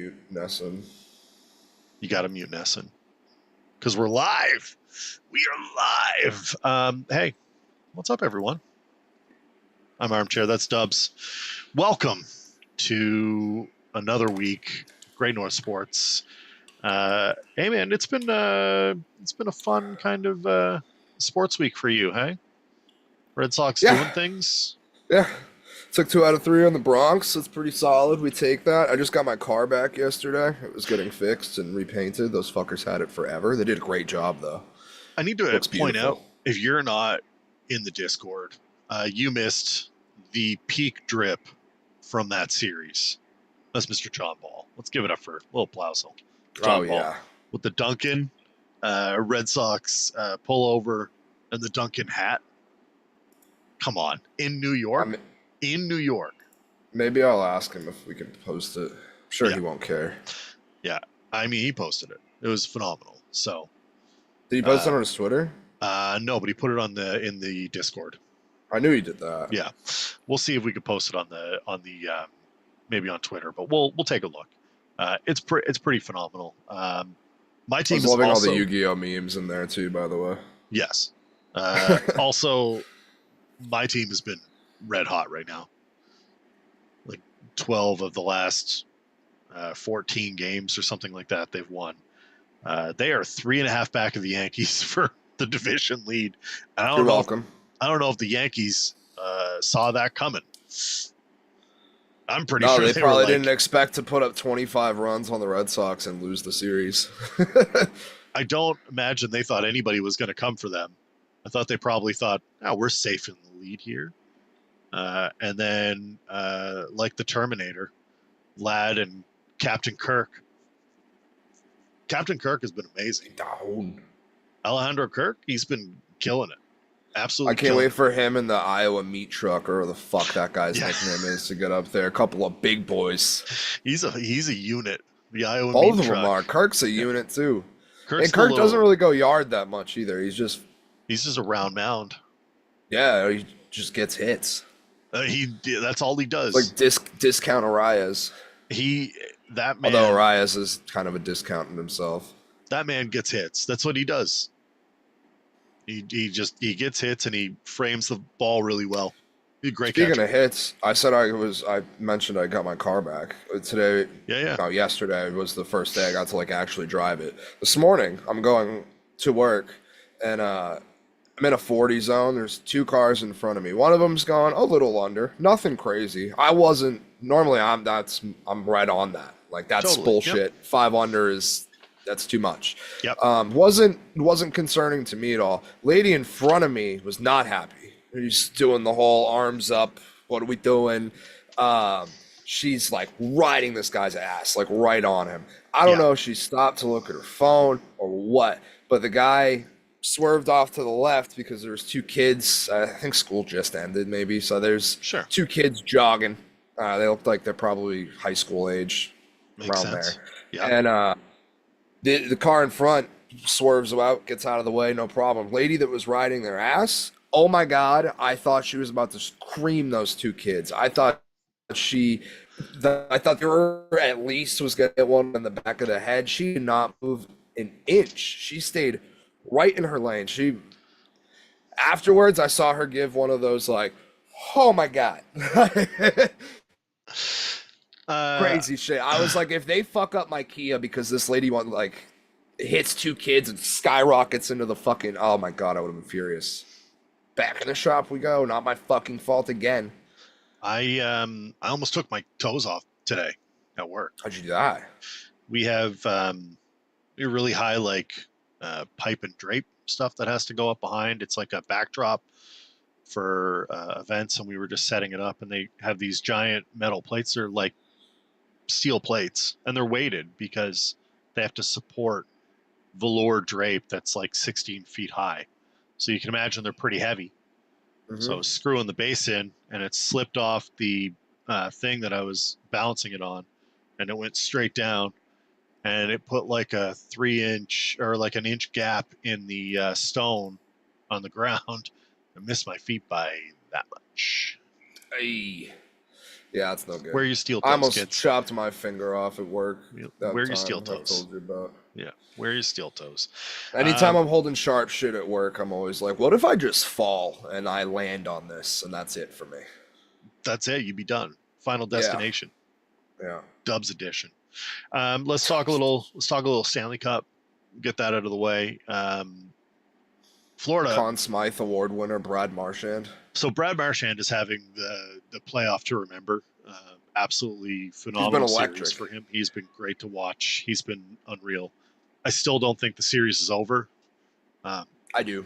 mute Nesson. You got to mute Nesson. Because we're live. We are live. Hey, what's up, everyone? I'm Armchair. That's Dubs. Welcome to another week. Great North Sports. Hey, man, it's been a fun kind of sports week for you, hey? Red Sox doing things. Yeah. Took 2 out of 3 on the Bronx. It's pretty solid. We take that. I just got my car back yesterday. It was getting fixed and repainted. Those fuckers had it forever. They did a great job, though. I need to point out, if you're not in the Discord, you missed the peak drip from that series. That's Mr. John Ball. Let's give it up for a little Plousel. John Ball. Yeah. With the Duncan Red Sox pullover and the Duncan hat. Come on. In New York? In New York. Maybe I'll ask him if we can post it. I'm sure he won't care. Yeah. I mean, he posted it. It was phenomenal. So. Did he post it on his Twitter? No, but he put it in the Discord. I knew he did that. Yeah. We'll see if we could post it on the maybe on Twitter, but we'll take a look. It's pretty phenomenal. My team is loving also, all the Yu-Gi-Oh memes in there too, by the way. Yes. Also, my team has been red hot right now. Like 12 of the last 14 games or something like that they've won. They are 3.5 back of the Yankees for the division lead. You're welcome. I don't know if the Yankees saw that coming. I'm pretty sure they probably didn't expect to put up 25 runs on the Red Sox and lose the series. I don't imagine they thought anybody was going to come for them. I thought they probably thought, we're safe in the lead here. And then, like the Terminator, Ladd and Captain Kirk. Captain Kirk has been amazing. Down. Alejandro Kirk, he's been killing it. Absolutely. I can't wait for him in the Iowa meat truck, or the fuck that guy's nickname is, to get up there. A couple of big boys. He's a unit. The Iowa Both meat of truck. them are. Kirk's a unit too. Kirk doesn't really go yard that much either. He's just a round mound. Yeah, he just gets hits. That's all he does. Like discount Arias. That man. Although Arias is kind of a discount in himself. That man gets hits. That's what he does. He gets hits and he frames the ball really well. He's a great catcher. Speaking of hits, I mentioned I got my car back today. Yeah. No, yesterday was the first day I got to actually drive it. This morning I'm going to work and I'm in a 40 zone. There's 2 cars in front of me. One of them's going a little under. Nothing crazy. I wasn't normally. I'm right on that. That's totally bullshit. Yep. 5 under that's too much. Yep. Wasn't concerning to me at all. Lady in front of me was not happy. He's doing the whole arms up. What are we doing? She's riding this guy's ass, right on him. I don't know if she stopped to look at her phone or what, but the guy swerved off to the left because there's 2 kids. I think school just ended maybe. So there's 2 kids jogging. They look like they're probably high school age. Makes around sense. there. Yeah. And the car in front swerves out, gets out of the way, no problem. Lady that was riding their ass, oh my God, I thought she was about to cream those 2 kids. I thought there were at least was going to get one in the back of the head. She did not move an inch. She stayed right in her lane. Afterwards, I saw her give one of those oh my God. Crazy shit. I was if they fuck up my Kia because this lady hits 2 kids and skyrockets into the fucking, oh my God, I would have been furious. Back in the shop we go. Not my fucking fault again. I almost took my toes off today at work. How'd you do that? We have really high pipe and drape stuff that has to go up behind. It's like a backdrop for events, and we were just setting it up, and they have these giant metal plates. They're like steel plates, and they're weighted because they have to support velour drape that's 16 feet high. So you can imagine they're pretty heavy. Mm-hmm. So I was screwing the base in, and it slipped off the thing that I was balancing it on, and it went straight down, and it put a 3-inch or an inch gap in the stone on the ground. I missed my feet by that much. Hey. Yeah, it's no good. Wear your steel I toes, almost kids. chopped my finger off at work that Wear your steel time I toes. told you about. Yeah, wear your steel toes. Anytime I'm holding sharp shit at work, I'm always like, what if I just fall and I land on this and that's it for me? That's it. You'd be done. Final Yeah. destination. Yeah. Dubs edition. Let's talk a little. Let's talk a little Stanley Cup. Get that out of the way. Florida. Conn Smythe Award winner Brad Marchand. So Brad Marchand is having the playoff to remember. Absolutely phenomenal series electric. for him. He's been great to watch. He's been unreal. I still don't think the series is over. I do.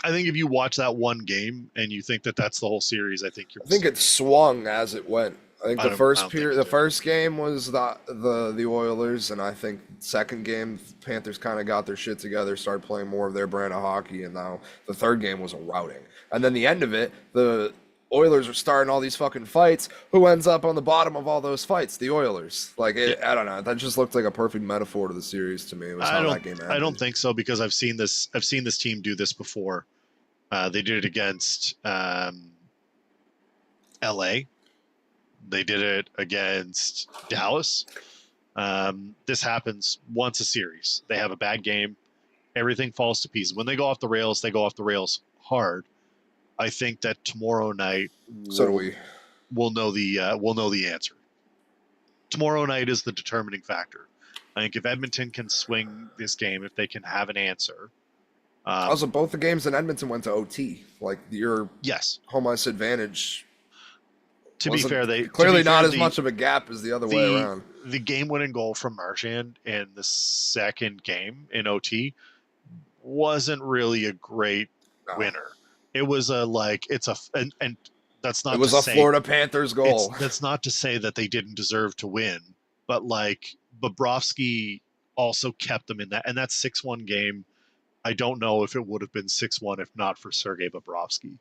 I think if you watch that one game and you think that that's the whole series, I think you're. I think it swung as it went. I think I the don't think it the did. first game was the Oilers, and I think second game Panthers kind of got their shit together, started playing more of their brand of hockey, and now the third game was a routing. And then the end of it, the Oilers are starting all these fucking fights. Who ends up on the bottom of all those fights? The Oilers. Like I don't know. That just looked like a perfect metaphor to the series to me. It was how that game ended. I don't think so because I've seen this. I've seen this team do this before. They did it against L.A. They did it against Dallas. This happens once a series. They have a bad game. Everything falls to pieces. When they go off the rails, they go off the rails hard. I think that tomorrow night So do we. we'll know the answer. Tomorrow night is the determining factor. I think if Edmonton can swing this game, if they can have an answer. Also, both the games in Edmonton went to OT. Like your home ice advantage. To be fair, they clearly not as much of a gap as the other way around. The game-winning goal from Marchand in the second game in OT wasn't really a great winner. It was and that's not. It was a Florida Panthers goal. That's not to say that they didn't deserve to win, but like Bobrovsky also kept them in that, and that 6-1 game. I don't know if it would have been 6-1 if not for Sergei Bobrovsky,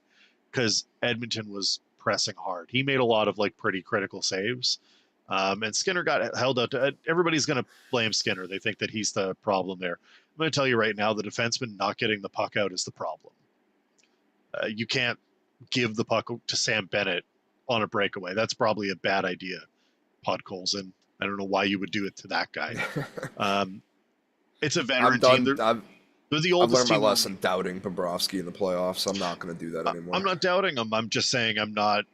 because Edmonton was pressing hard. He made a lot of like pretty critical saves, and Skinner got held out. Everybody's going to blame Skinner. They think that he's the problem there. I'm going to tell you right now, the defenseman not getting the puck out is the problem. You can't give the puck to Sam Bennett on a breakaway. That's probably a bad idea, Podkolzin. I don't know why you would do it to that guy. It's a veteran team. They're the oldest I've learned my team. lesson doubting Bobrovsky in the playoffs. I'm not going to do that anymore. I'm not doubting him. I'm just saying I'm not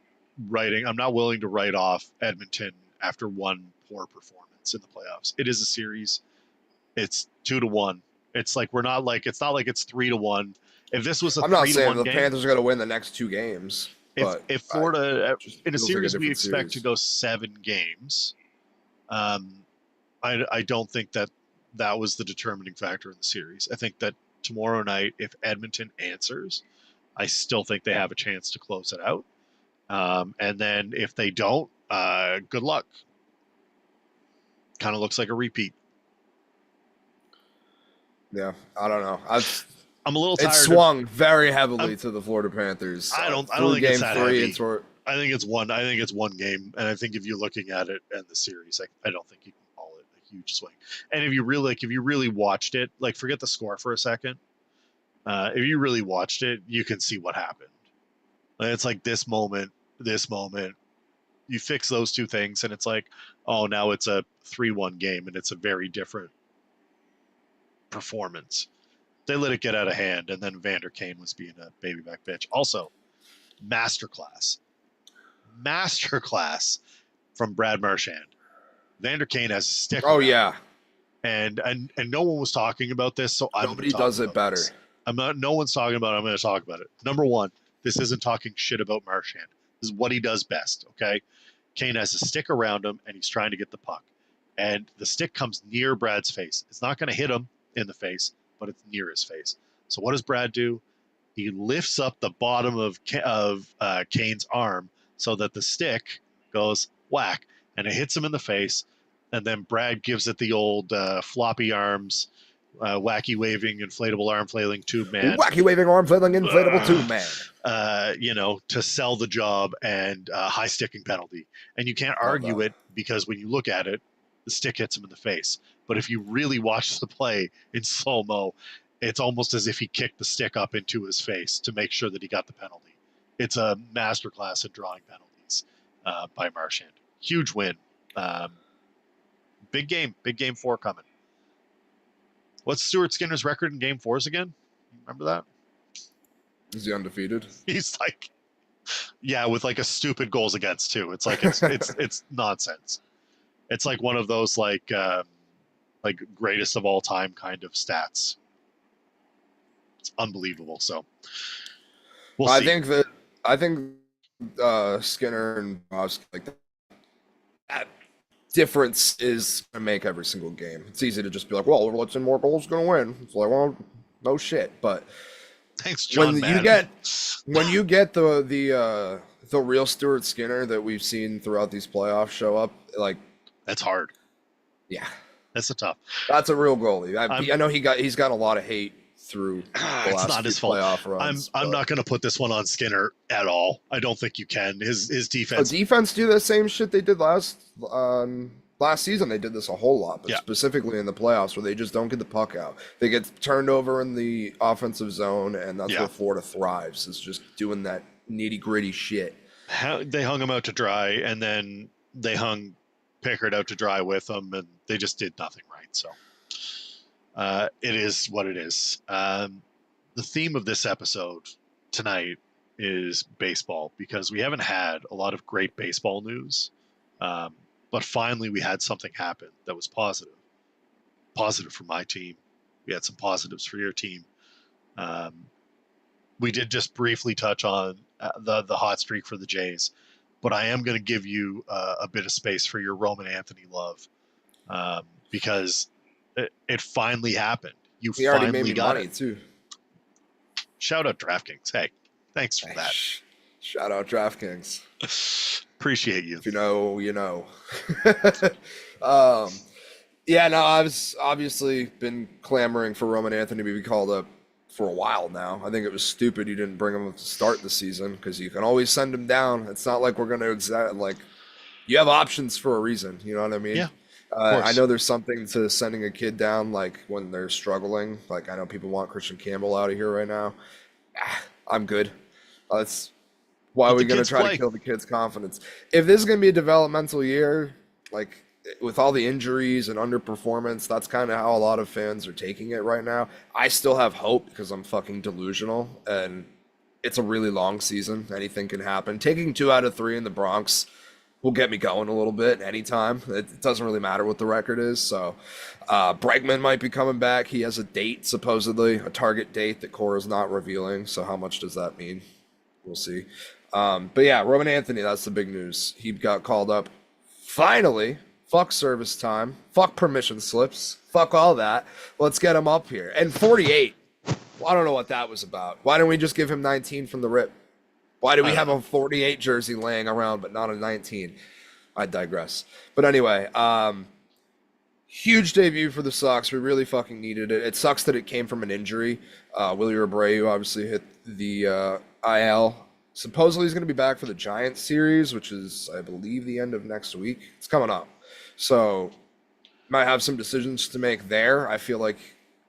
willing to write off Edmonton after one poor performance in the playoffs. It is a series. It's 2-1. It's like it's not like it's 3-1. If this was I'm not saying the Panthers are going to win the next two games. If Florida in a series we expect to go 7 games, I don't think that was the determining factor in the series. I think that tomorrow night, if Edmonton answers, I still think they have a chance to close it out. And then if they don't, good luck. Kind of looks like a repeat. Yeah, I don't know. I'm a little tired. It swung very heavily to the Florida Panthers. I don't think it's that heavy. I think it's one game, and I think if you're looking at it and the series, I don't think you can call it a huge swing. And if you really watched it, like forget the score for a second. If you really watched it, you can see what happened. It's like this moment. You fix those two things, and it's like, oh, now it's a 3-1 game, and it's a very different performance. They let it get out of hand, and then Vander Kane was being a baby back bitch. Also, masterclass from Brad Marchand. Vander Kane has a stick. Oh yeah, and no one was talking about this, so nobody does it better. No one's talking about it. I'm going to talk about it. Number one, this isn't talking shit about Marchand. This is what he does best. Okay, Kane has a stick around him, and he's trying to get the puck, and the stick comes near Brad's face. It's not going to hit him in the face, but it's near his face. So what does Brad do? He lifts up the bottom of Kane's arm so that the stick goes whack, and it hits him in the face. And then Brad gives it the old floppy arms, wacky waving, inflatable arm flailing tube man. Wacky waving arm flailing inflatable tube man. To sell the job and high sticking penalty. And you can't argue it because when you look at it, the stick hits him in the face. But if you really watch the play in slow-mo, it's almost as if he kicked the stick up into his face to make sure that he got the penalty. It's a masterclass at drawing penalties. by Marchand. Huge win. Big game 4 coming. What's Stuart Skinner's record in game 4s again? Remember that? Is he undefeated? He's like, yeah, with like a stupid goals against too. It's like it's nonsense. It's like one of those like greatest of all time kind of stats. It's unbelievable. So we'll see. I think Skinner and Bob's like that difference is gonna make every single game. It's easy to just be like, well, what's in more goals gonna win? It's like, well, no shit. But thanks, John. When you get the real Stuart Skinner that we've seen throughout these playoffs show up, like that's hard. Yeah, that's that's a real goalie. I know he's got a lot of hate through the last not his few fault. playoff runs. I'm not going to put this one on Skinner at all. I don't think you can. His defense. Defense do the same shit they did last season. They did this a whole lot, but specifically in the playoffs where they just don't get the puck out. They get turned over in the offensive zone, and that's where Florida thrives. Is just doing that nitty gritty shit. They hung him out to dry, and then they hung Pickard out to dry with them, and they just did nothing right. So. It is what it is. The theme of this episode tonight is baseball because we haven't had a lot of great baseball news. But finally we had something happen that was positive. Positive for my team. We had some positives for your team. We did just briefly touch on the hot streak for the Jays, but I am going to give you a bit of space for your Roman Anthony love because it finally happened. He already made me money too. Shout out DraftKings. Hey, thanks for that. Shout out DraftKings. Appreciate you. If you know, you know. I've obviously been clamoring for Roman Anthony to be called up for a while now. I think it was stupid you didn't bring him up to start the season because you can always send him down. It's not like we're going to you have options for a reason. You know what I mean? Yeah. I know there's something to sending a kid down, like when they're struggling. Like I know people want Christian Campbell out of here right now. I'm good. That's why we're going to try to kill the kid's confidence. If this is going to be a developmental year, like with all the injuries and underperformance, that's kind of how a lot of fans are taking it right now. I still have hope because I'm fucking delusional and it's a really long season. Anything can happen. Taking 2 out of 3 in the Bronx will get me going a little bit anytime. It doesn't really matter what the record is. So Bregman might be coming back. He has a date, supposedly, a target date that Cora's not revealing. So how much does that mean? We'll see. But yeah, Roman Anthony, that's the big news. He got called up. Finally, fuck service time. Fuck permission slips. Fuck all that. Let's get him up here. And 48. Well, I don't know what that was about. Why didn't we just give him 19 from the rip? Why do we have a 48 jersey laying around but not a 19? I digress. But anyway, huge debut for the Sox. We really fucking needed it. It sucks that it came from an injury. Willie Abreu obviously hit the IL. Supposedly he's going to be back for the Giants series, which is, I believe, the end of next week. It's coming up. So might have some decisions to make there. I feel like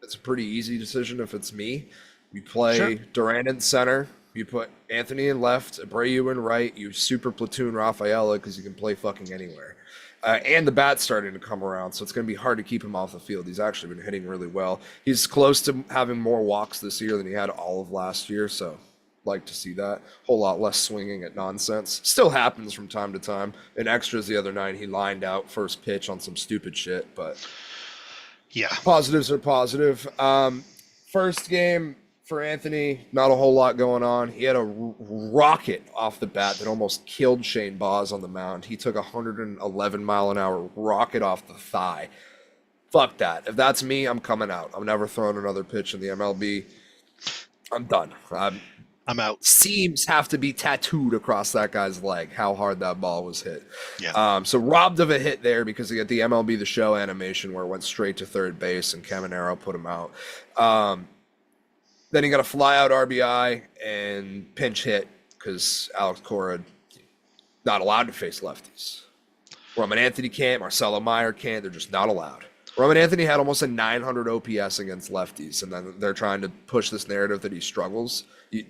it's a pretty easy decision if it's me. We play Durant in center. You put Anthony in left, Abreu in right. You super platoon Rafaela because you can play fucking anywhere. And the bat's starting to come around, so it's going to be hard to keep him off the field. He's actually been hitting really well. He's close to having more walks this year than he had all of last year, so like to see that. Whole lot less swinging at nonsense. Still happens from time to time. In extras the other night, he lined out first pitch on some stupid shit, but yeah, positives are positive. First game for Anthony, not a whole lot going on. He had a rocket off the bat that almost killed Shane Baz on the mound. He took a 111-mile-an-hour rocket off the thigh. Fuck that. If that's me, I'm coming out. I'm never throwing another pitch in the MLB. I'm done. I'm out. Seams have to be tattooed across that guy's leg, how hard that ball was hit. Yeah. So robbed of a hit there because he got the MLB The Show animation where it went straight to third base and Caminero put him out. Then he got a fly-out RBI and pinch hit because Alex Cora not allowed to face lefties. Roman Anthony can't. Marcelo Meyer can't. They're just not allowed. Roman Anthony had almost a 900 OPS against lefties, and then they're trying to push this narrative that he struggles.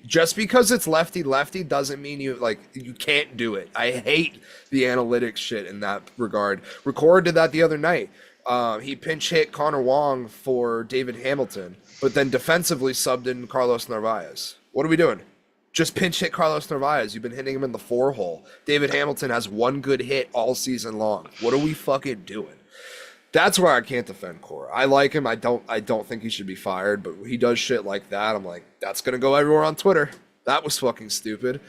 Just because it's lefty doesn't mean you can't do it. I hate the analytics shit in that regard. Record did that the other night. He pinch hit Connor Wong for David Hamilton, but then defensively subbed in Carlos Narvaez. What are we doing? Just pinch hit Carlos Narvaez. You've been hitting him in the 4-hole. David Hamilton has one good hit all season long. What are we fucking doing? That's where I can't defend Cora. I like him. I don't think he should be fired, but he does shit like that. I'm like, that's gonna go everywhere on Twitter. That was fucking stupid.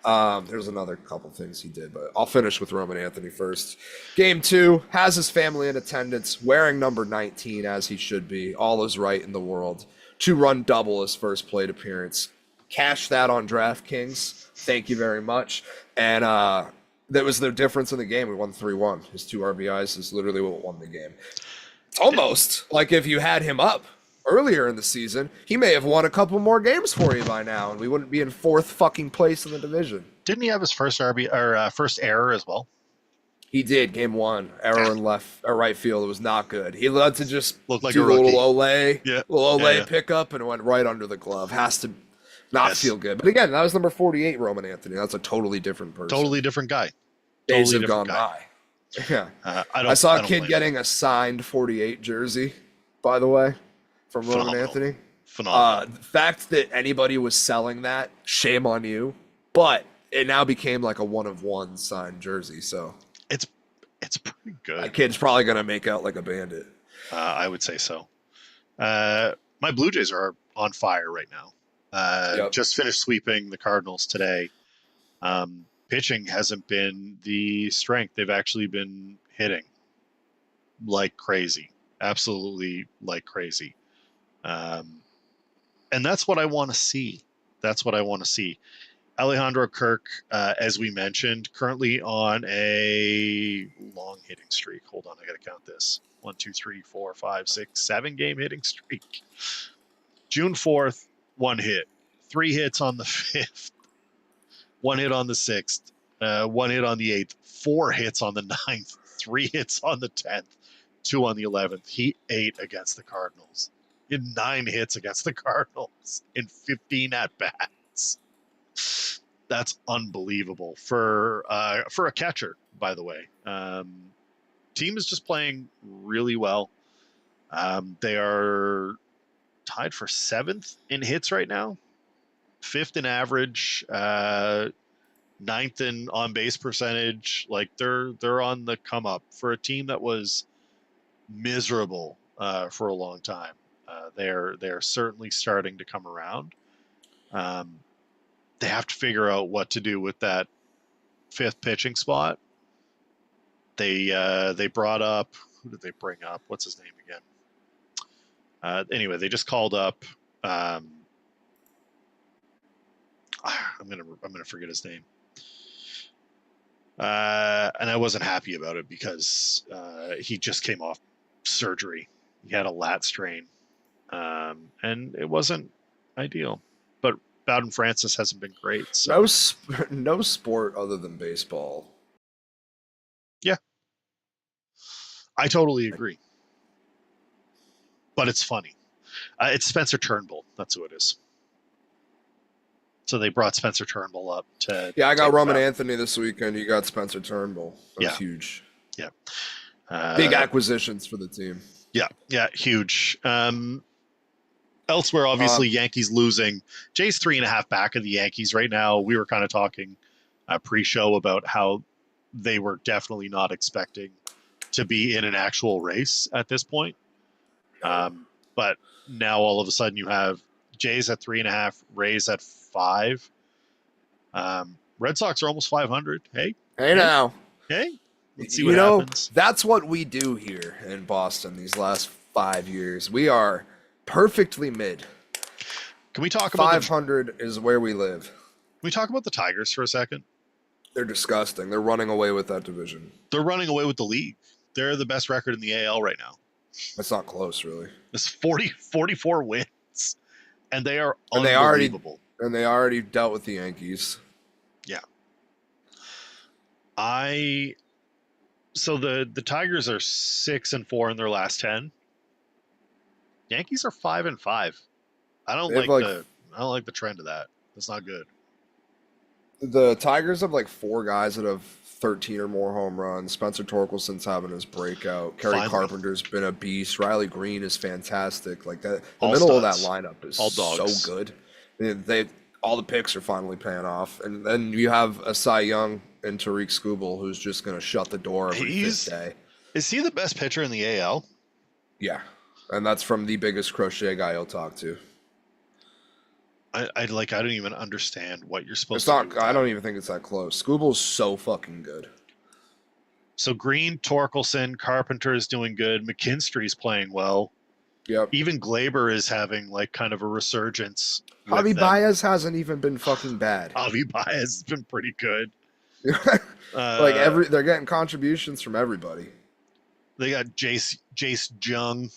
There's another couple things he did, but I'll finish with Roman Anthony first. Game 2, has his family in attendance, wearing number 19 as he should be. All is right in the world. 2-run double his first plate appearance. Cash that on DraftKings. Thank you very much. And that was the difference in the game. We won 3-1. His 2 RBIs is literally what won the game. It's almost like if you had him up earlier in the season, he may have won a couple more games for you by now, and we wouldn't be in 4th fucking place in the division. Didn't he have his first first error as well? He did. Game 1, error in left or right field. It was not good. He led to just look like do a little Olay, yeah. pickup, and it went right under the glove. Has to not feel good. But again, that was number 48, Roman Anthony. That's a totally different person. Totally different guy. Days have gone by. Yeah. I saw a kid getting a signed 48 jersey, by the way, from Roman Anthony. Phenomenal. The fact that anybody was selling that, shame on you. But it now became like a 1-of-1 signed jersey. So it's pretty good. that kid's probably going to make out like a bandit. I would say so. My Blue Jays are on fire right now. Just finished sweeping the Cardinals today. Pitching hasn't been the strength. They've actually been hitting like crazy, absolutely like crazy. And that's what I want to see. Alejandro Kirk, as we mentioned, currently on a long hitting streak. Hold on, I got to count this. 1, 2, 3, 4, 5, 6, 7 game hitting streak. June 4th, 1 hit. 3 hits on the 5th. 1 hit on the 6th. 1 hit on the 8th. 4 hits on the 9th. 3 hits on the 10th. 2 on the 11th. He ate against the Cardinals. He had 9 hits against the Cardinals in 15 at-bats. That's unbelievable for a catcher, by the way. Team is just playing really well. They are tied for 7th in hits right now, 5th in average, 9th in on base percentage. Like they're on the come up for a team that was miserable for a long time. They're certainly starting to come around. They have to figure out what to do with that 5th pitching spot. They brought up, who did they bring up? What's his name again? Anyway, they just called up. I'm gonna forget his name. And I wasn't happy about it because he just came off surgery. He had a lat strain, and it wasn't ideal. But Bowden Francis hasn't been great. So. No sport other than baseball. Yeah, I totally agree. But it's funny. It's Spencer Turnbull. That's who it is. So they brought Spencer Turnbull up to. Yeah, I got Roman Anthony this weekend. You got Spencer Turnbull. That's huge. Yeah. Big acquisitions for the team. Yeah, huge. Elsewhere, obviously, Yankees losing. Jay's 3.5 back of the Yankees right now. We were kind of talking pre-show about how they were definitely not expecting to be in an actual race at this point. But now all of a sudden you have Jays at 3.5, Rays at 5. Red Sox are almost 500. Hey now. Hey, let's see what happens. That's what we do here in Boston these last 5 years. We are perfectly mid. Can we talk about 500 is where we live. Can we talk about the Tigers for a second? They're disgusting. They're running away with that division. They're running away with the league. They're the best record in the AL right now. That's not close, really. It's 44 wins, and they are unbelievable. And they already dealt with the Yankees. Yeah. I So the Tigers are 6-4 in their last 10. Yankees are 5-5. I don't They have like like I don't like the trend of that. That's not good. the Tigers have like four guys that have 13 or more home runs. Spencer Torkelson's having his breakout. Kerry Finally. Carpenter's been a beast. Riley Green is fantastic. Like that, the All middle of that studs. lineup is All so dogs. good. They all the picks are finally paying off, and then you have a Cy Young and Tariq Skubal who's just going to shut the door every fifth day. Is he the best pitcher in the AL? Yeah, and that's from the biggest crochet guy you'll talk to. I don't even understand what you're supposed It's to not. do. I don't even think it's that close. Skubal's so fucking good. So Green, Torkelson, Carpenter is doing good. McKinstry's playing well. Yep. Even Glaber is having like kind of a resurgence. Javi Baez hasn't even been fucking bad. Javi Baez has been pretty good. They're getting contributions from everybody. They got Jace Jung.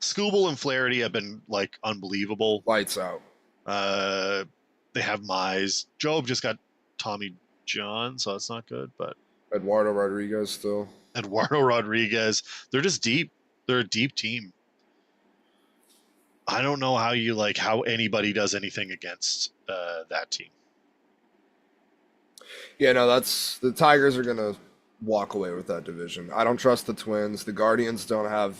Skubal and Flaherty have been like unbelievable. Lights out. They have Mize. Job just got Tommy John, so that's not good. But Eduardo Rodriguez still. Eduardo Rodriguez. They're just deep. They're a deep team. I don't know how anybody does anything against that team. Yeah, no, the Tigers are gonna walk away with that division. I don't trust the Twins. The Guardians don't have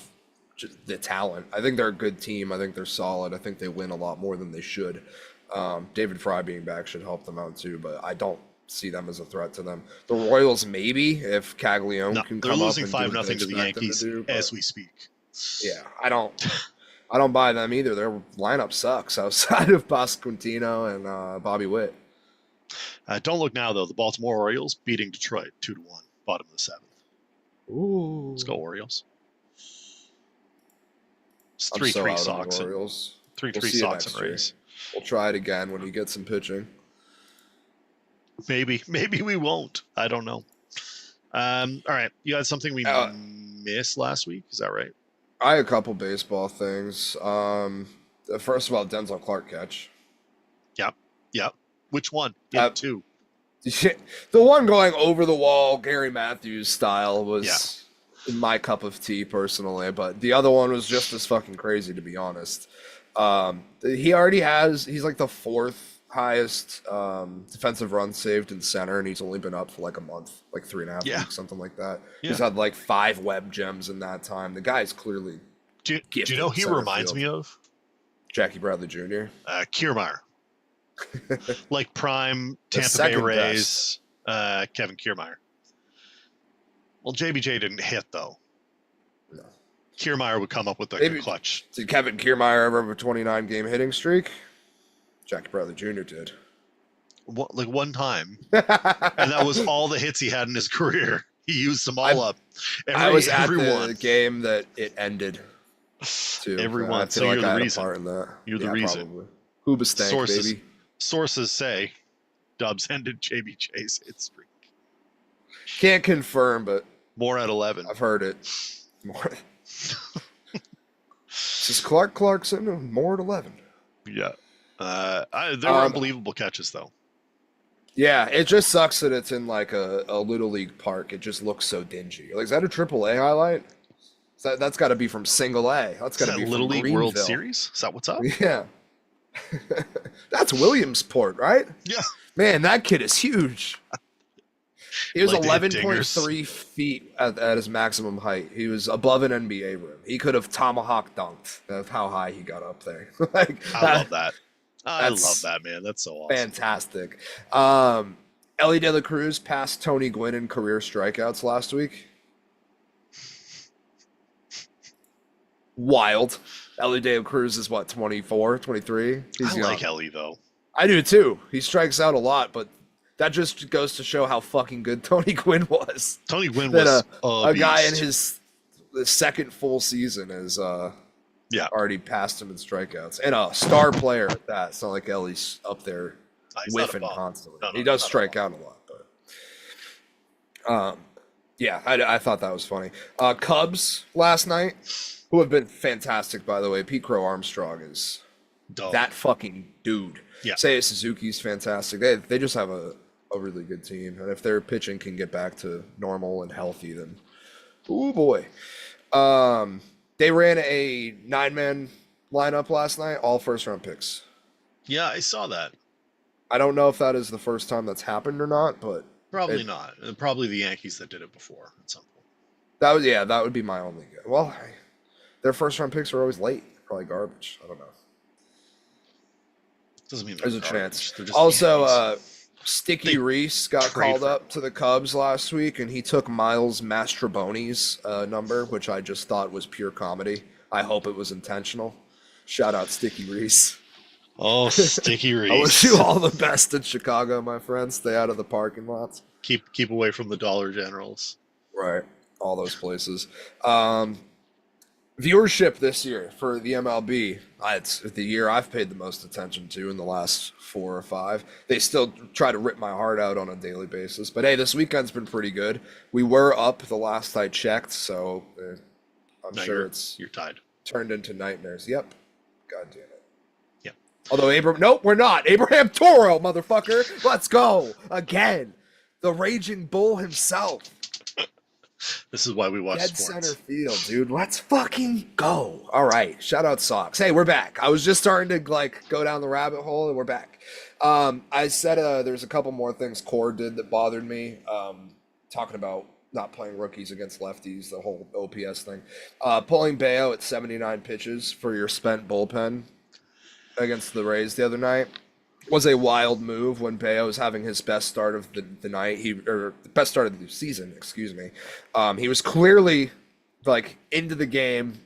the talent. I think they're a good team. I think they're solid. I think they win a lot more than they should. David Fry being back should help them out too, but I don't see them as a threat to them. The Royals maybe if Caglione can come up. They're losing and 5-0 to the Yankees as we speak. Yeah, I don't buy them either. Their lineup sucks outside of Pasquantino and Bobby Witt. Don't look now though. The Baltimore Orioles beating Detroit 2-1, bottom of the seventh. Ooh, Let's go Orioles. It's I'm 3-3 so out on the Sox and Orioles. 3-3 We'll see it Sox next and year. Rays. We'll try it again when you get some pitching. Maybe we won't. I don't know. All right, you had something we missed last week. Is that right? I had a couple baseball things. First of all, Denzel Clark catch. Yep. Which one? Two. The one going over the wall, Gary Matthews style, was my cup of tea personally, but the other one was just as fucking crazy, to be honest. He's like the fourth highest defensive run saved in center, and he's only been up for like a month, like 3.5 weeks, something like that. Yeah. He's had like 5 web gems in that time. The guy's clearly do you know he reminds me of? Jackie Bradley Jr. Kiermaier. Like prime Tampa Bay Rays, Kevin Kiermaier. Well, JBJ didn't hit though. No. Kiermaier would come up with a clutch. Did Kevin Kiermaier ever have a 29-game hitting streak? Jackie Bradley Jr. did. Like one time. And that was all the hits he had in his career. He used them all up. I was at the game that it ended. Too. Everyone. So you're the reason. You're the reason. Probably. Hoobastank, baby. Sources say Dubs ended JBJ's hit streak. Can't confirm, but more at 11. I've heard it. More. This is Clark Clarkson. More at 11. Yeah. They were unbelievable catches, though. Yeah, it just sucks that it's in like a little league park. It just looks so dingy. Like, is that a AAA highlight? That's got to be from Single A. That's got to be Little from League Greenville. World Series. Is that what's up? Yeah. That's Williamsport, right? Yeah. Man, that kid is huge. He was 11.3 feet at his maximum height. He was above an NBA rim. He could have tomahawk dunked. That's how high he got up there. I love that. I love that, man. That's so awesome. Fantastic. Ellie De La Cruz passed Tony Gwynn in career strikeouts last week. Wild. Ellie De La Cruz is what, 24, 23? I like Ellie, though. I do, too. He strikes out a lot, but that just goes to show how fucking good Tony Gwynn was. Tony Gwynn was a guy in his second full season has already passed him in strikeouts. And a star player at that. It's not like Ellie's up there whiffing constantly. He does strike out a lot, but yeah, I thought that was funny. Cubs last night, who have been fantastic, by the way. Pete Crow Armstrong is that fucking dude. Yeah. Seiya Suzuki's fantastic. They just have a a really good team. And if their pitching can get back to normal and healthy, then oh boy. They ran a 9-man lineup last night, all first round picks. Yeah, I saw that. I don't know if that is the first time that's happened or not, but Probably not. Probably the Yankees that did it before at some point. that would be my only guess. Well, their first round picks are always late, probably garbage. I don't know. Doesn't mean There's a garbage. chance. They're just Also, Sticky They Reese got trade called for up to the Cubs last week, and he took Miles Mastrobuoni's number, which I just thought was pure comedy. I hope it was intentional. Shout out Sticky Reese. Oh, Sticky Reese. I wish you all the best in Chicago, my friend. Stay out of the parking lots. Keep away from the Dollar Generals. Right. All those places. Viewership this year for the MLB, it's the year I've paid the most attention to in the last 4 or 5. They still try to rip my heart out on a daily basis. But hey, this weekend's been pretty good. We were up the last I checked, so I'm sure you're tied. Turned into nightmares. Yep. God damn it. Yep. Although nope, we're not. Abraham Toro, motherfucker. Let's go. Again. The raging bull himself. This is why we watch Dead sports. Center field, dude. Let's fucking go. All right. Shout out Sox. Hey, we're back. I was just starting to go down the rabbit hole, and we're back. I said there's a couple more things Core did that bothered me. Talking about not playing rookies against lefties, the whole OPS thing. Pulling Bayo at 79 pitches for your spent bullpen against the Rays the other night was a wild move when Bayo was having his best start of the night. The best start of the season, excuse me. He was clearly into the game.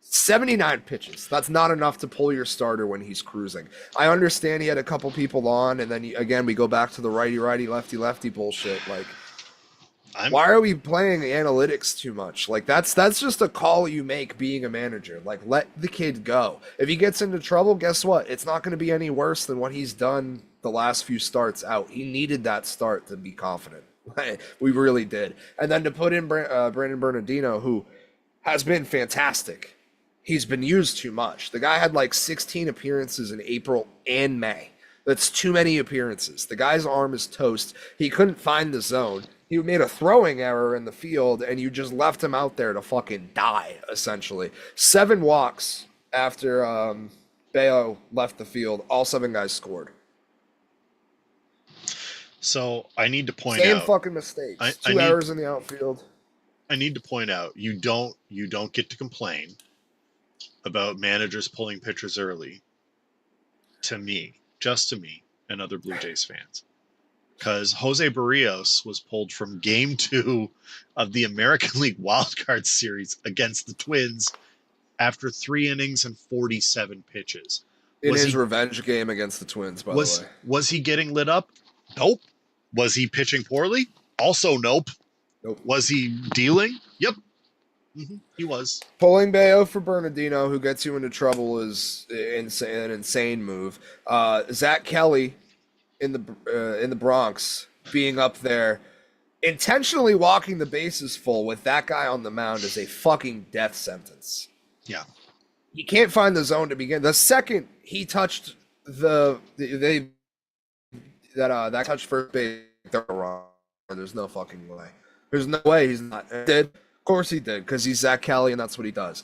79 pitches. That's not enough to pull your starter when he's cruising. I understand he had a couple people on, and then again we go back to the righty lefty bullshit. Why are we playing analytics too much? That's just a call you make being a manager. Let the kid go. If he gets into trouble, guess what? It's not going to be any worse than what he's done the last few starts out. He needed that start to be confident. We really did. And then to put in Brandon Bernardino, who has been fantastic. He's been used too much. The guy had 16 appearances in April and May. That's too many appearances. The guy's arm is toast. He couldn't find the zone. He made a throwing error in the field, and you just left him out there to fucking die, essentially. 7 walks after Bayo left the field. All 7 guys scored. So I need to point out. Same fucking mistakes. 2 errors in the outfield. I need to point out, you don't get to complain about managers pulling pitchers early to me, just to me, and other Blue Jays fans. Because Jose Barrios was pulled from Game 2 of the American League Wildcard Series against the Twins after 3 innings and 47 pitches. In his revenge game against the Twins, by the way. Was he getting lit up? Nope. Was he pitching poorly? Also nope. Nope. Was he dealing? Yep. He was. Pulling Bayo for Bernardino, who gets you into trouble, is an insane move. Zach Kelly in the Bronx being up there, intentionally walking the bases full with that guy on the mound is a fucking death sentence. Yeah. He can't find the zone to begin. The second he touched that touched first base, they're wrong. There's no fucking way. There's no way he's not. Did. Of course he did, because he's Zach Kelly, and that's what he does.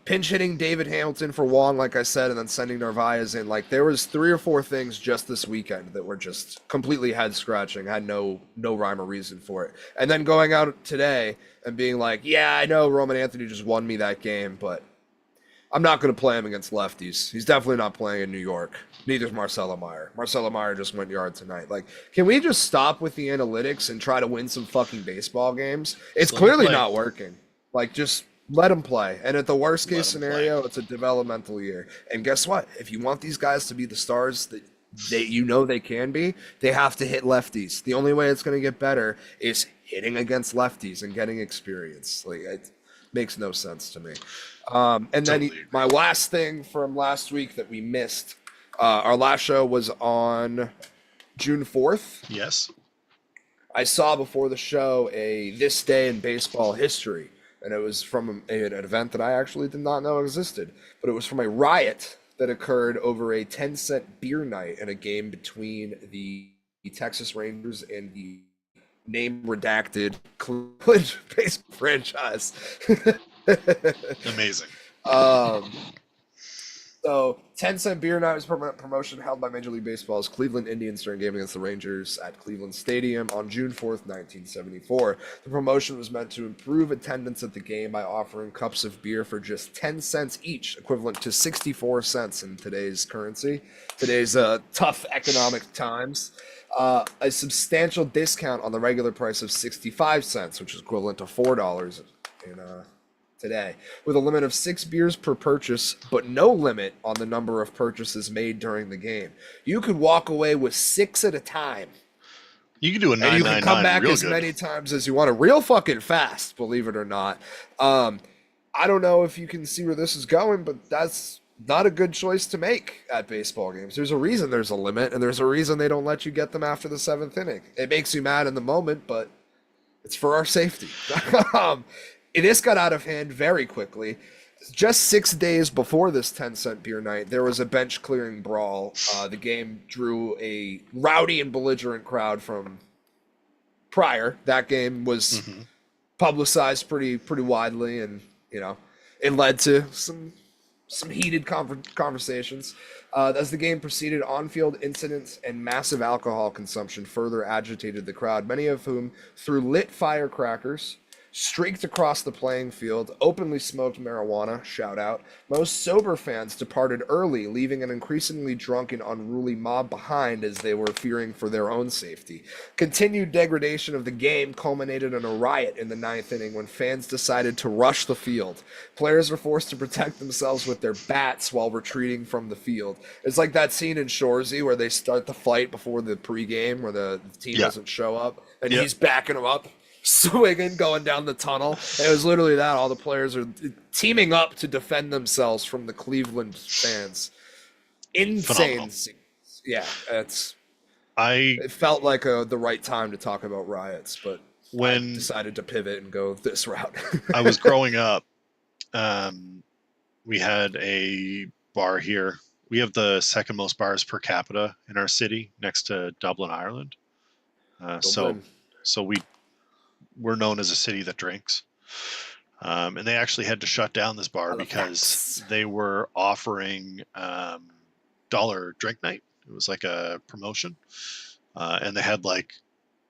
Pinch hitting David Hamilton for Wong, like I said, and then sending Narvaez in. There was 3 or 4 things just this weekend that were just completely head-scratching, had no rhyme or reason for it. And then going out today and being yeah, I know Roman Anthony just won me that game, but I'm not going to play him against lefties. He's definitely not playing in New York. Neither is Marcelo Meyer. Marcelo Meyer just went yard tonight. Can we just stop with the analytics and try to win some fucking baseball games? It's clearly not working. Just let them play. And at the worst case scenario, it's a developmental year. And guess what? If you want these guys to be the stars that they can be, they have to hit lefties. The only way it's going to get better is hitting against lefties and getting experience. It makes no sense to me. And totally. Then my last thing from last week that we missed, our last show was on June 4th. Yes. I saw before the show a This Day in Baseball History, and it was from an event that I actually did not know existed, but it was from a riot that occurred over a 10-cent beer night in a game between the Texas Rangers and the name redacted Cleveland baseball franchise. Amazing. um, So, 10-cent beer night was a promotion held by Major League Baseball's Cleveland Indians during a game against the Rangers at Cleveland Stadium on June 4th, 1974. The promotion was meant to improve attendance at the game by offering cups of beer for just 10 cents each, equivalent to 64 cents in today's currency, today's tough economic times. A substantial discount on the regular price of 65 cents, which is equivalent to $4 in today, with a limit of 6 beers per purchase, but no limit on the number of purchases made during the game. You could walk away with 6 at a time. You can do a And you can come 999 back real as good. many times as you want. Real fucking fast, believe it or not. I don't know if you can see where this is going, but that's not a good choice to make at baseball games. There's a reason there's a limit, and there's a reason they don't let you get them after the 7th inning. It makes you mad in the moment, but it's for our safety. This got out of hand very quickly. Just 6 days before this 10-cent beer night, there was a bench-clearing brawl. The game drew a rowdy and belligerent crowd from prior. That game was publicized pretty widely, and it led to some heated conversations. As the game proceeded, on-field incidents and massive alcohol consumption further agitated the crowd, many of whom threw lit firecrackers, streaked across the playing field, openly smoked marijuana, shout out. Most sober fans departed early, leaving an increasingly drunk and unruly mob behind as they were fearing for their own safety. Continued degradation of the game culminated in a riot in the 9th inning when fans decided to rush the field. Players were forced to protect themselves with their bats while retreating from the field. It's like that scene in Shoresy where they start the fight before the pregame where the team doesn't show up, and he's backing them up, swinging, going down the tunnel. It was literally that. All the players are teaming up to defend themselves from the Cleveland fans. Insane. Yeah, it felt like the right time to talk about riots, but I decided to pivot and go this route. I was growing up, we had a bar here. We have the second most bars per capita in our city, next to Dublin, Ireland. So we're known as a city that drinks. And they actually had to shut down this bar because they were offering dollar drink night. It was like a promotion. And they had like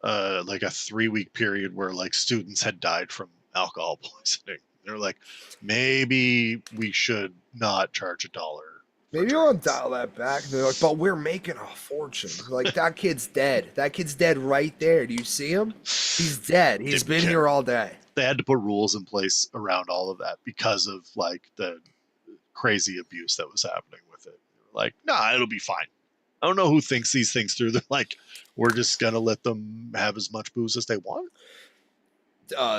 a 3-week period where like students had died from alcohol poisoning. They're like, maybe we should not charge $1. Maybe you want to dial that back. They're like, but we're making a fortune. Like, that kid's dead. That kid's dead right there. Do you see him? He's dead. He's been here all day. They had to put rules in place around all of that because of like the crazy abuse that was happening with it. Like, nah, it'll be fine. I don't know who thinks these things through. They're like, we're just going to let them have as much booze as they want.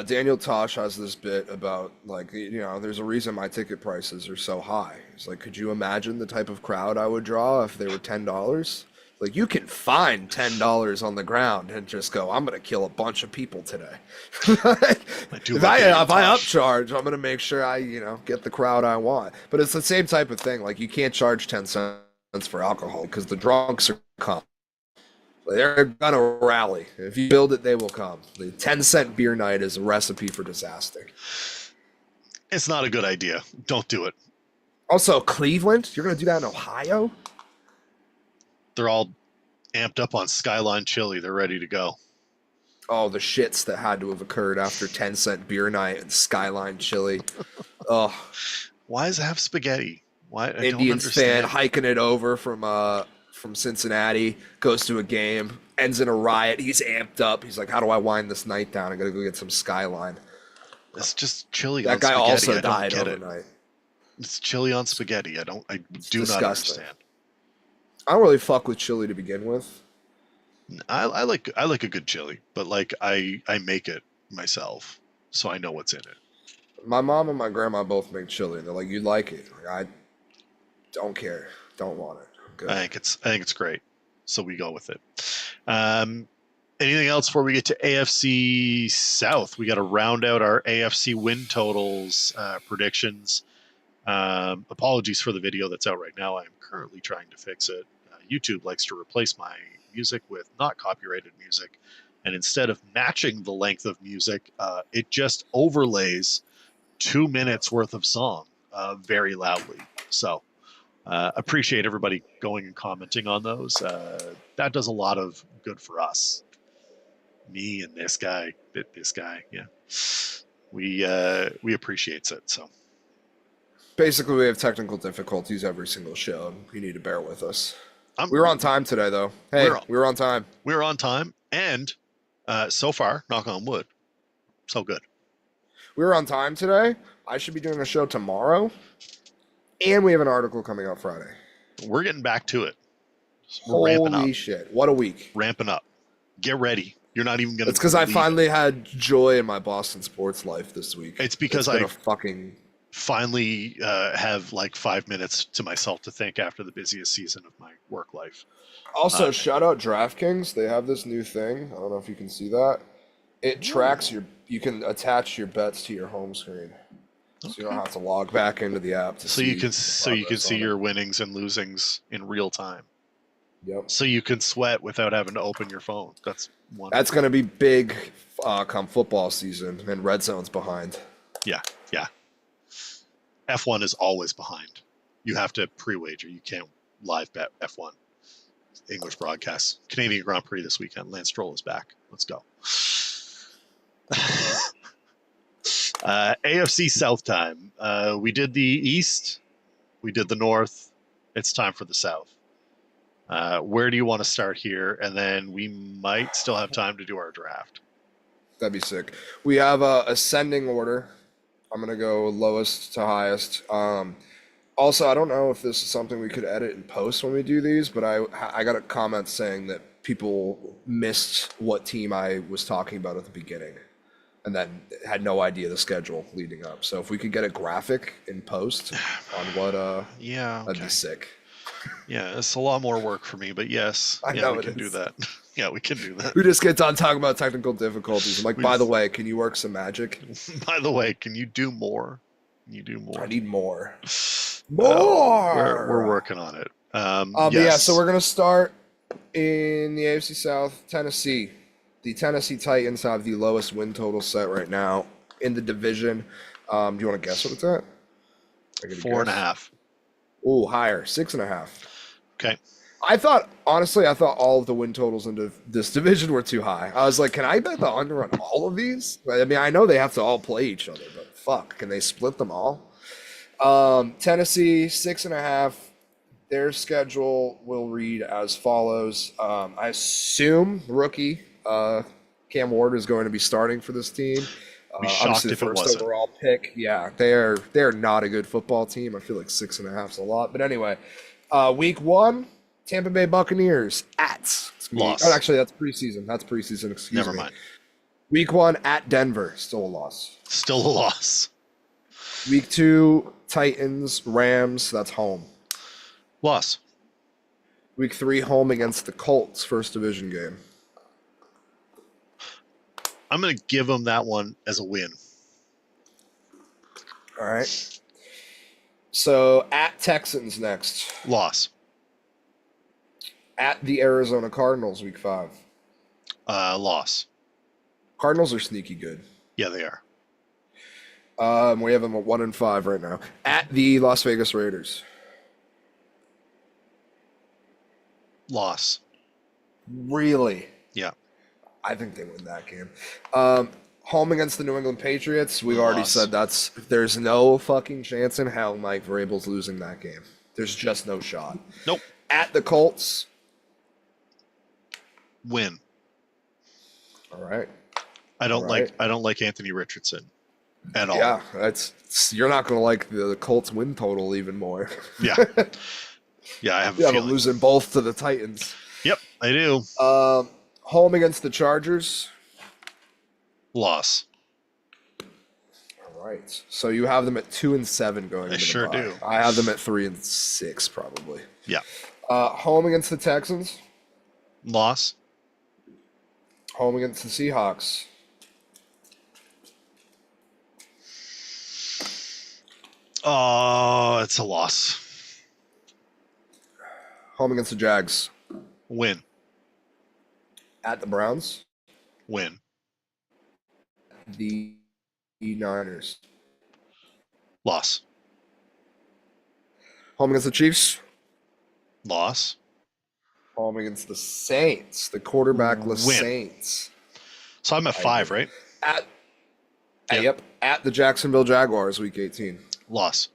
Daniel Tosh has this bit about, like, there's a reason my ticket prices are so high. It's like, could you imagine the type of crowd I would draw if they were $10? Like, you can find $10 on the ground and just go, I'm going to kill a bunch of people today. If I upcharge, I'm going to make sure I, get the crowd I want. But it's the same type of thing. Like, you can't charge 10 cents for alcohol because the drunks are come. They're going to rally. If you build it, they will come. The 10-cent beer night is a recipe for disaster. It's not a good idea. Don't do it. Also, Cleveland? You're going to do that in Ohio? They're all amped up on Skyline chili. They're ready to go. Oh, the shits that had to have occurred after 10-cent beer night and Skyline chili. Oh. Why does it have spaghetti? Why? Indians fan hiking it over from Cincinnati, goes to a game, ends in a riot. He's amped up. He's like, how do I wind this night down? I got to go get some Skyline. It's just chili. That guy also died overnight. It's chili on spaghetti. I do not understand. I don't really fuck with chili to begin with. I like a good chili, but like I make it myself, so I know what's in it. My mom and my grandma both make chili, and they're like, "You like it?" Like, I don't care. Don't want it. Good. I think it's great, so we go with it. Anything else before we get to AFC South? We got to round out our AFC win totals predictions. Apologies for the video that's out right now. I'm currently trying to fix it. YouTube likes to replace my music with not copyrighted music. And instead of matching the length of music, it just overlays 2 minutes worth of song very loudly. So appreciate everybody going and commenting on those. That does a lot of good for us. Me and this guy, yeah. We appreciates it. So Basically, we have technical difficulties every single show, and you need to bear with us. I'm, We were on time today, though. Hey, we were on time. We're on time, and so far, knock on wood, so good. We were on time today. I should be doing a show tomorrow, and we have an article coming out Friday. We're getting back to it. We're ramping up. Holy shit. What a week. Ramping up. Get ready. You're not even going to. It's because I finally had joy in my Boston sports life this week. It's because I finally have like 5 minutes to myself to think after the busiest season of my work life. Also, shout out DraftKings. They have this new thing. I don't know if you can see that. It tracks you can attach your bets to your home screen. So you don't have to log back into the app to see. You can see your winnings and losings in real time. Yep. So you can sweat without having to open your phone. That's going to be big come football season, and Red Zone's behind. Yeah. F1 is always behind. You have to pre-wager. You can't live bet F1. English broadcast. Canadian Grand Prix this weekend. Lance Stroll is back. Let's go. AFC South time. We did the East. We did the North. It's time for the South. Where do you want to start here? And then we might still have time to do our draft. That'd be sick. We have a ascending order. I'm going to go lowest to highest. Also, I don't know if this is something we could edit and post when we do these, but I got a comment saying that people missed what team I was talking about at the beginning and then had no idea the schedule leading up. So if we could get a graphic in post on what, that'd be sick. Yeah, it's a lot more work for me, but yes, I know we can do that. Yeah, we can do that. We just get done talking about technical difficulties. I'm like, by the way, can you work some magic? By the way, can you do more? I need more. We're working on it. But yeah, so we're gonna start in the AFC South, Tennessee. The Tennessee Titans have the lowest win total set right now in the division. Do you want to guess what it's at? 4.5. Oh, higher, 6.5. Okay. I thought all of the win totals into this division were too high. I was like, can I bet the under on all of these? I mean, I know they have to all play each other, but fuck, can they split them all? Tennessee, 6.5. Their schedule will read as follows. I assume rookie Cam Ward is going to be starting for this team. Be shocked if it wasn't. Overall pick. Yeah, they're not a good football team. I feel like 6.5 is a lot. But anyway, week 1, Tampa Bay Buccaneers at loss. Oh, actually, that's preseason. Excuse me. Never mind. Week 1 at Denver, still a loss. Still a loss. Week 2, Titans, Rams, that's home. Loss. Week 3, home against the Colts, first division game. I'm going to give them that one as a win. All right. So at Texans next. Loss. At the Arizona Cardinals, week 5. Loss. Cardinals are sneaky good. Yeah, they are. We have them at 1-5 right now. At the Las Vegas Raiders. Loss. Really? Yeah. I think they win that game. Home against the New England Patriots. We've already said there's no fucking chance in hell Mike Vrabel's losing that game. There's just no shot. Nope. At the Colts. Win. All right. I don't like Anthony Richardson at all. Yeah, you're not going to like the Colts win total even more. Yeah. Yeah, I have a feeling. I'm losing both to the Titans. Yep, I do. Home against the Chargers. Loss. All right. So you have them at 2-7 going into the sure bye. do. I have them at 3-6 probably. Yeah. Home against the Texans. Loss. Home against the Seahawks. Oh, it's a loss. Home against the Jags. Win. At the Browns. Win. The Niners. Loss. Home against the Chiefs. Loss. Home against the Saints. The quarterbackless Win. Saints. So I'm at 5, right? Yep. At the Jacksonville Jaguars, Week 18. Loss.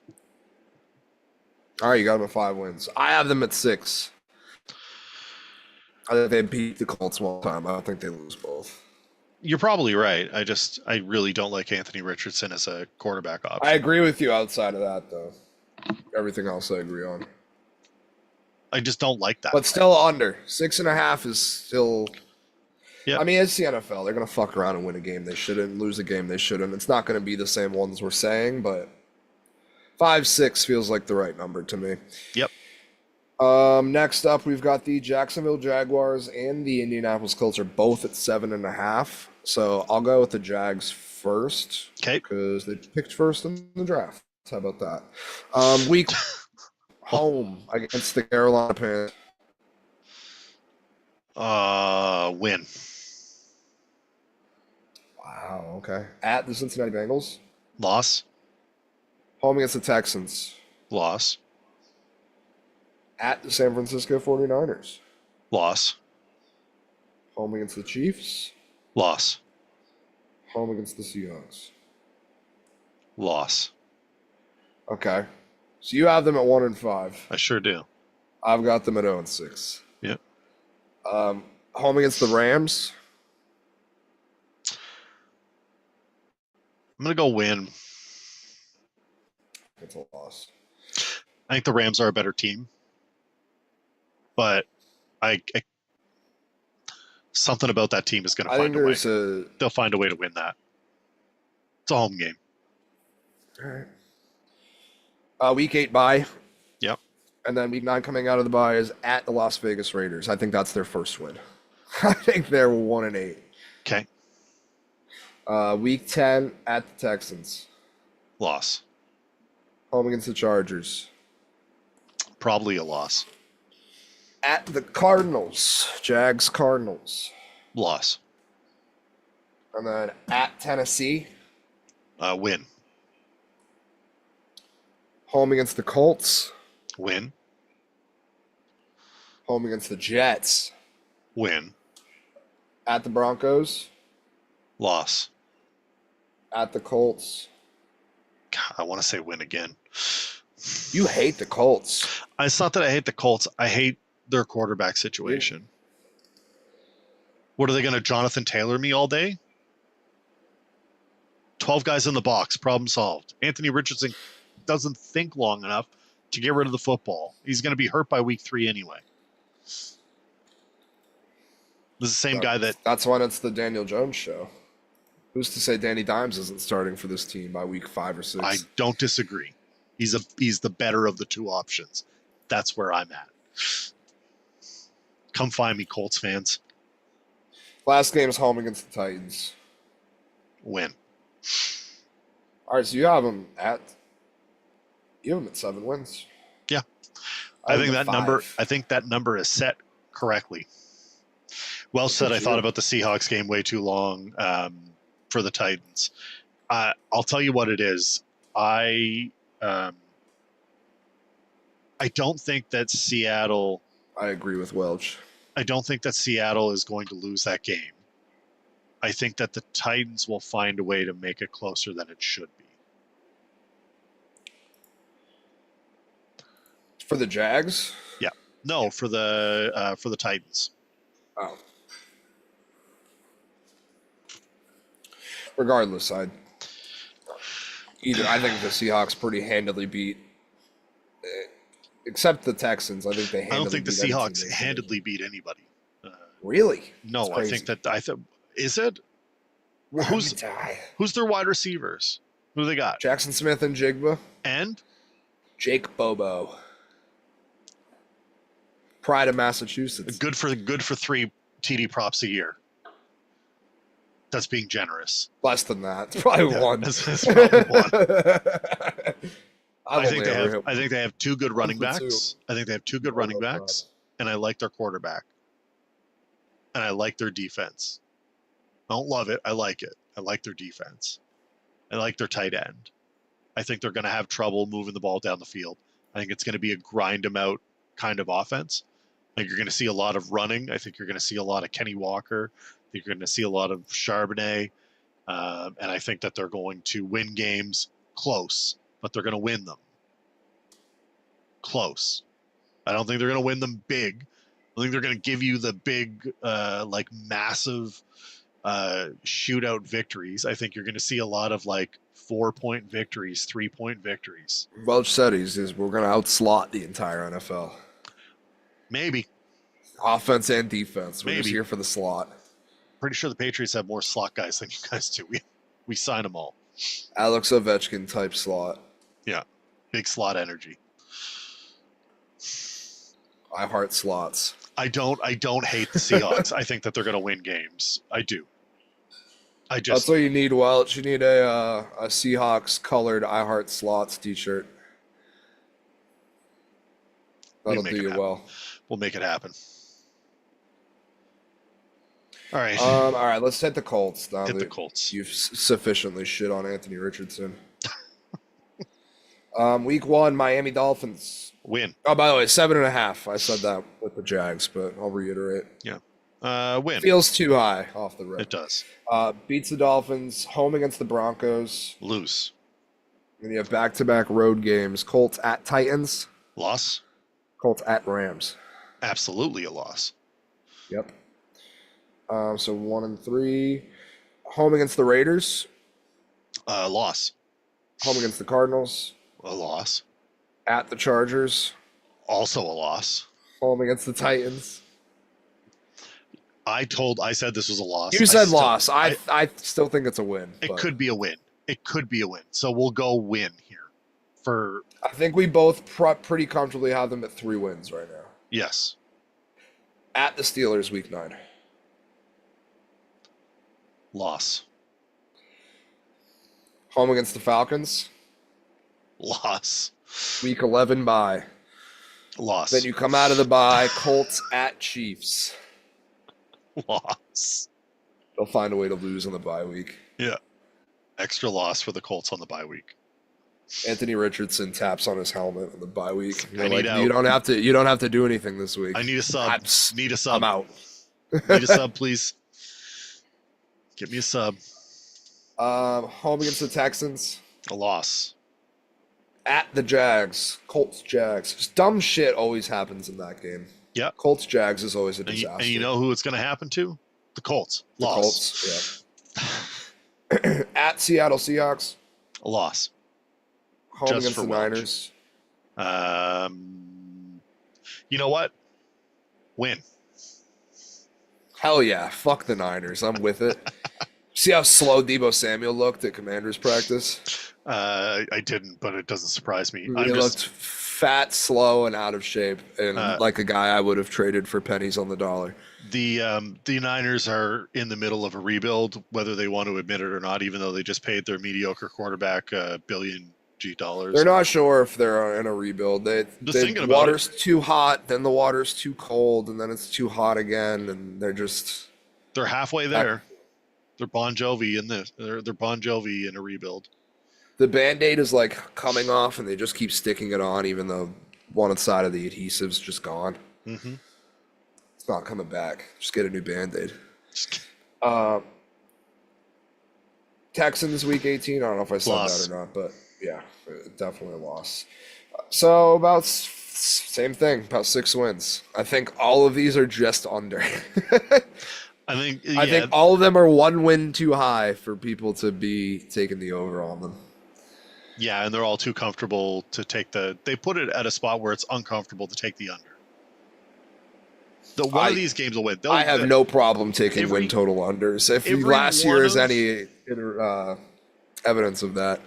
All right, you got them at 5 wins. I have them at 6. I think they beat the Colts one time. I don't think they lose both. You're probably right. I really don't like Anthony Richardson as a quarterback option. I agree with you outside of that, though. Everything else I agree on. I just don't like that. But still under. 6.5 is still... Yep. I mean, it's the NFL. They're going to fuck around and win a game they shouldn't, lose a game they shouldn't. It's not going to be the same ones we're saying, but 5-6 feels like the right number to me. Yep. Next up, we've got the Jacksonville Jaguars and the Indianapolis Colts are both at 7.5. So I'll go with the Jags first. Okay. Because they picked first in the draft. How about that? Week home against the Carolina Panthers. Win. Wow, okay. At the Cincinnati Bengals. Loss. Home against the Texans. Loss. At the San Francisco 49ers. Loss. Home against the Chiefs. Loss. Home against the Seahawks. Loss. Okay. So you have them at 1-5. I sure do. I've got them at 0-6. Yep. Home against the Rams. I'm going to go win. It's a loss. I think the Rams are a better team. But I something about that team is going to find a way. They'll find a way to win that. It's a home game. All right. Week 8 bye. Yep. And then week 9 coming out of the bye is at the Las Vegas Raiders. I think that's their first win. I think they're 1-8. Okay. Week 10 at the Texans. Loss. Home against the Chargers. Probably a loss. At the Cardinals. Jags Cardinals. Loss. And then at Tennessee. Win. Home against the Colts. Win. Home against the Jets. Win. At the Broncos. Loss. At the Colts. God, I want to say win again. You hate the Colts. It's not that I hate the Colts. I hate their quarterback situation. What are they going to Jonathan Taylor me all day? 12 guys in the box, problem solved. Anthony Richardson doesn't think long enough to get rid of the football. He's going to be hurt by week 3 anyway. This is the same guy that... That's when it's the Daniel Jones show. Who's to say Danny Dimes isn't starting for this team by week 5 or 6? I don't disagree. He's the better of the two options. That's where I'm at. Come find me, Colts fans. Last game is home against the Titans. Win. All right, so you have them at 7 wins. Yeah. I think that number is set correctly. Well said. I thought about the Seahawks game way too long for the Titans. I'll tell you what it is. I don't think that Seattle... I agree with Welch. I don't think that Seattle is going to lose that game. I think that the Titans will find a way to make it closer than it should be. For the Jags? Yeah. No, for the Titans. Oh. Regardless, I think the Seahawks pretty handily beat, except the Texans. I think they. I don't think the Seahawks handedly beat anybody. Really? No, I think that is it. Who's their wide receivers? Who do they got? Jackson Smith and Jigba and Jake Bobo. Pride of Massachusetts. Good for 3 TD props a year. That's being generous. Less than that. It's probably one. It's probably one. I think they have 2 good running backs. I think they have 2 good running backs, and I like their quarterback. and I like their defense. I don't love it. I like it. I like their defense. I like their tight end. I think they're going to have trouble moving the ball down the field. I think it's going to be a grind them out kind of offense. I think you're going to see a lot of running. I think you're going to see a lot of Kenny Walker. I think you're going to see a lot of Charbonnet. And I think that they're going to win games close, but they're going to win them close. I don't think they're going to win them big. I think they're going to give you the big, massive shootout victories. I think you're going to see a lot of 4-point victories, 3-point victories. Welch said we're going to outslot the entire NFL. Maybe. Offense and defense. We're just Maybe. here for the slot. Pretty sure the Patriots have more slot guys than you guys do. We sign them all. Alex Ovechkin type slot. Yeah. Big slot energy. I heart slots. I don't hate the Seahawks. I think that they're going to win games. I do. That's what you need, Welch. You need a Seahawks colored I Heart Slots t-shirt. That'll do you well. We'll make it happen. All right. All right, let's hit the Colts. Now hit the Colts. You've sufficiently shit on Anthony Richardson. Week 1, Miami Dolphins. Win. Oh, by the way, 7.5. I said that with the Jags, but I'll reiterate. Yeah. Win. Feels too high off the rip. It does. Beats the Dolphins. Home against the Broncos. Lose. And you have back-to-back road games. Colts at Titans. Loss. Colts at Rams. Absolutely a loss. Yep. So 1 and 3. Home against the Raiders. Loss. Home against the Cardinals. A loss. At the Chargers. Also a loss. Home against the Titans. I said this was a loss. You said loss. I still think it's a win. It could be a win. It could be a win. So we'll go win here. I think we both pretty comfortably have them at 3 wins right now. Yes. At the Steelers, week 9. Loss. Home against the Falcons. Loss. Week 11 bye. Loss. Then you come out of the bye. Colts at Chiefs. Loss. They'll find a way to lose on the bye week. Yeah. Extra loss for the Colts on the bye week. Anthony Richardson taps on his helmet on the bye week. I need out. You don't have to do anything this week. I need a sub. Need a sub. I'm out. Need a sub, please. Get me a sub. Home against the Texans. A loss. At the Jags. Colts Jags. Just dumb shit always happens in that game. Yeah. Colts Jags is always a disaster. And you know who it's going to happen to? The Colts. Loss. The Colts, yeah. At Seattle Seahawks. A loss. Home Just against for the Welch. Niners. You know what? Win. Hell yeah. Fuck the Niners. I'm with it. See how slow Deebo Samuel looked at Commanders practice? I didn't, but it doesn't surprise me. He looked fat, slow, and out of shape, and like a guy I would have traded for pennies on the dollar. The Niners are in the middle of a rebuild, whether they want to admit it or not, even though they just paid their mediocre quarterback $1 billion. They're not sure if they're in a rebuild. The water's too hot, then the water's too cold, and then it's too hot again, and they're halfway there. They're Bon Jovi in this. They're Bon Jovi in a rebuild. The Band-Aid is coming off, and they just keep sticking it on, even though one side of the adhesive's just gone. Mm-hmm. It's not coming back. Just get a new Band-Aid. Texans week 18. I don't know if I said that or not, but yeah, definitely a loss. So about same thing, about 6 wins. I think all of these are just under. I think all of them are 1 win too high for people to be taking the over on them. Yeah, and they're all too comfortable to take they put it at a spot where it's uncomfortable to take the under. One of these games will win. I have no problem taking win total unders. If last year is any evidence of that.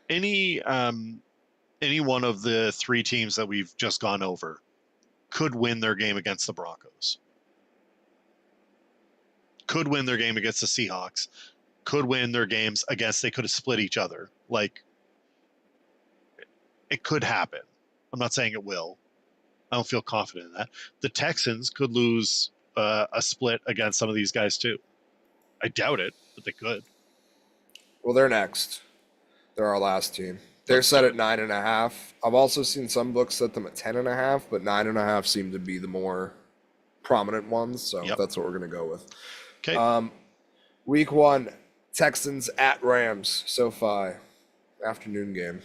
Any one of the 3 teams that we've just gone over could win their game against the Broncos. Could win their game against the Seahawks. Could win their games against. They could have split each other. It could happen. I'm not saying it will. I don't feel confident in that. The Texans could lose a split against some of these guys too. I doubt it, but they could. Well, they're next. They're our last team. They're set at 9.5. I've also seen some books set them at 10.5, but 9.5 seem to be the more prominent ones. So that's what we're gonna go with. Okay. Week 1, Texans at Rams. SoFi, afternoon game.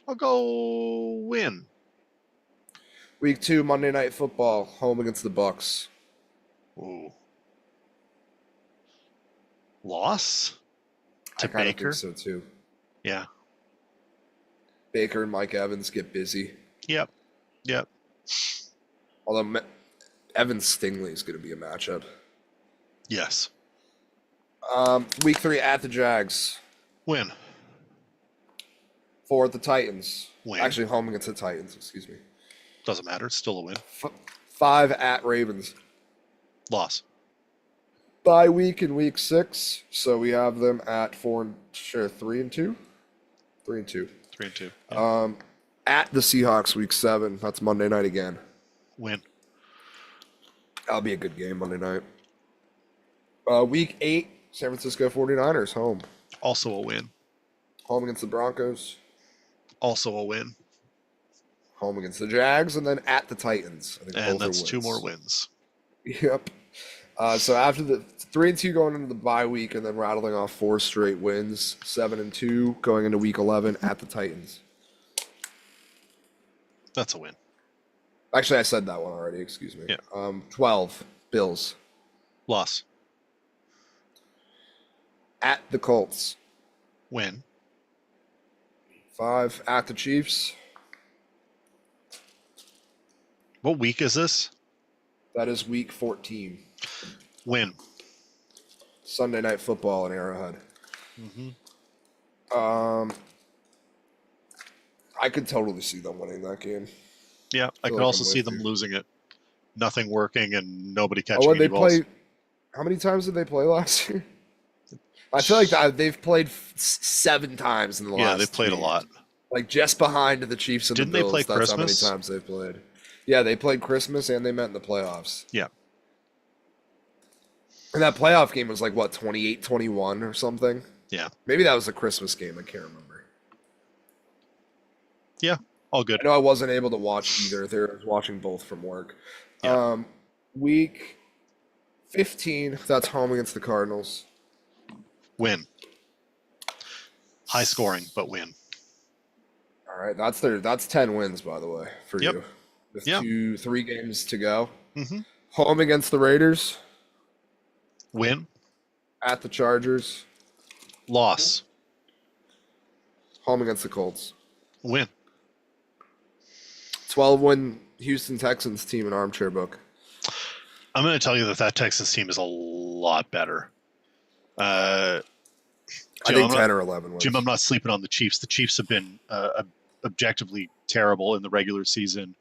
I'll go win. Week 2, Monday Night Football, home against the Bucks. Ooh. Loss to I kind of Baker. think so too. Yeah. Baker and Mike Evans get busy. Yep. Although Evans Stingley is going to be a matchup. Yes. Week 3 at the Jags. Win. 4 at the Titans. Win. Actually, home against the Titans. Excuse me. Doesn't matter. It's still a win. 5 at Ravens. Loss. Bye week in week 6, so we have them at 3 and 2. 3 and 2. 3 and 2. Yeah. At the Seahawks week 7. That's Monday night again. Win. That'll be a good game Monday night. Week 8, San Francisco 49ers home. Also a win. Home against the Broncos. Also a win. Home against the Jags, and then at the Titans. I think And both are that's wins. 2 more wins. Yep. So after the 3 and 2 going into the bye week, and then rattling off 4 straight wins, 7 and 2 going into week 11 at the Titans. That's a win. Actually, I said that one already. Excuse me. Yeah. 12 Bills Loss. at the Colts. Win. 5 at the Chiefs. What week is this? That is week 14. Win. Sunday Night Football in Arrowhead. Mm-hmm. I could totally see them winning that game. Yeah, I could like also I'm see with them you. losing it. Nothing working and nobody catching When any they balls. play, how many times did they play last year? I feel like they've played 7 times in the last. Yeah, they played a 3 lot. years. Like just behind the Chiefs and Didn't the they Bills. play That's how many Christmas? times they've played. Yeah, they played Christmas and they met in the playoffs. Yeah. And that playoff game was like, what, 28-21 or something? Yeah. Maybe that was a Christmas game. I can't remember. Yeah. All good. I know I wasn't able to watch either. I was watching both from work. Yeah. Week 15, that's home against the Cardinals. Win. High scoring, but win. All right, that's 10 wins, by the way, for Yep. you. With Yep. 3 games to go. Mm-hmm. Home against the Raiders. Win. At the Chargers. Loss. Home against the Colts. Win. 12-win Houston Texans team in Armchair Book. I'm going to tell you that Texas team is a lot better. I Jim, think 10 or 11 wins. Jim, I'm not sleeping on the Chiefs. The Chiefs have been objectively terrible in the regular season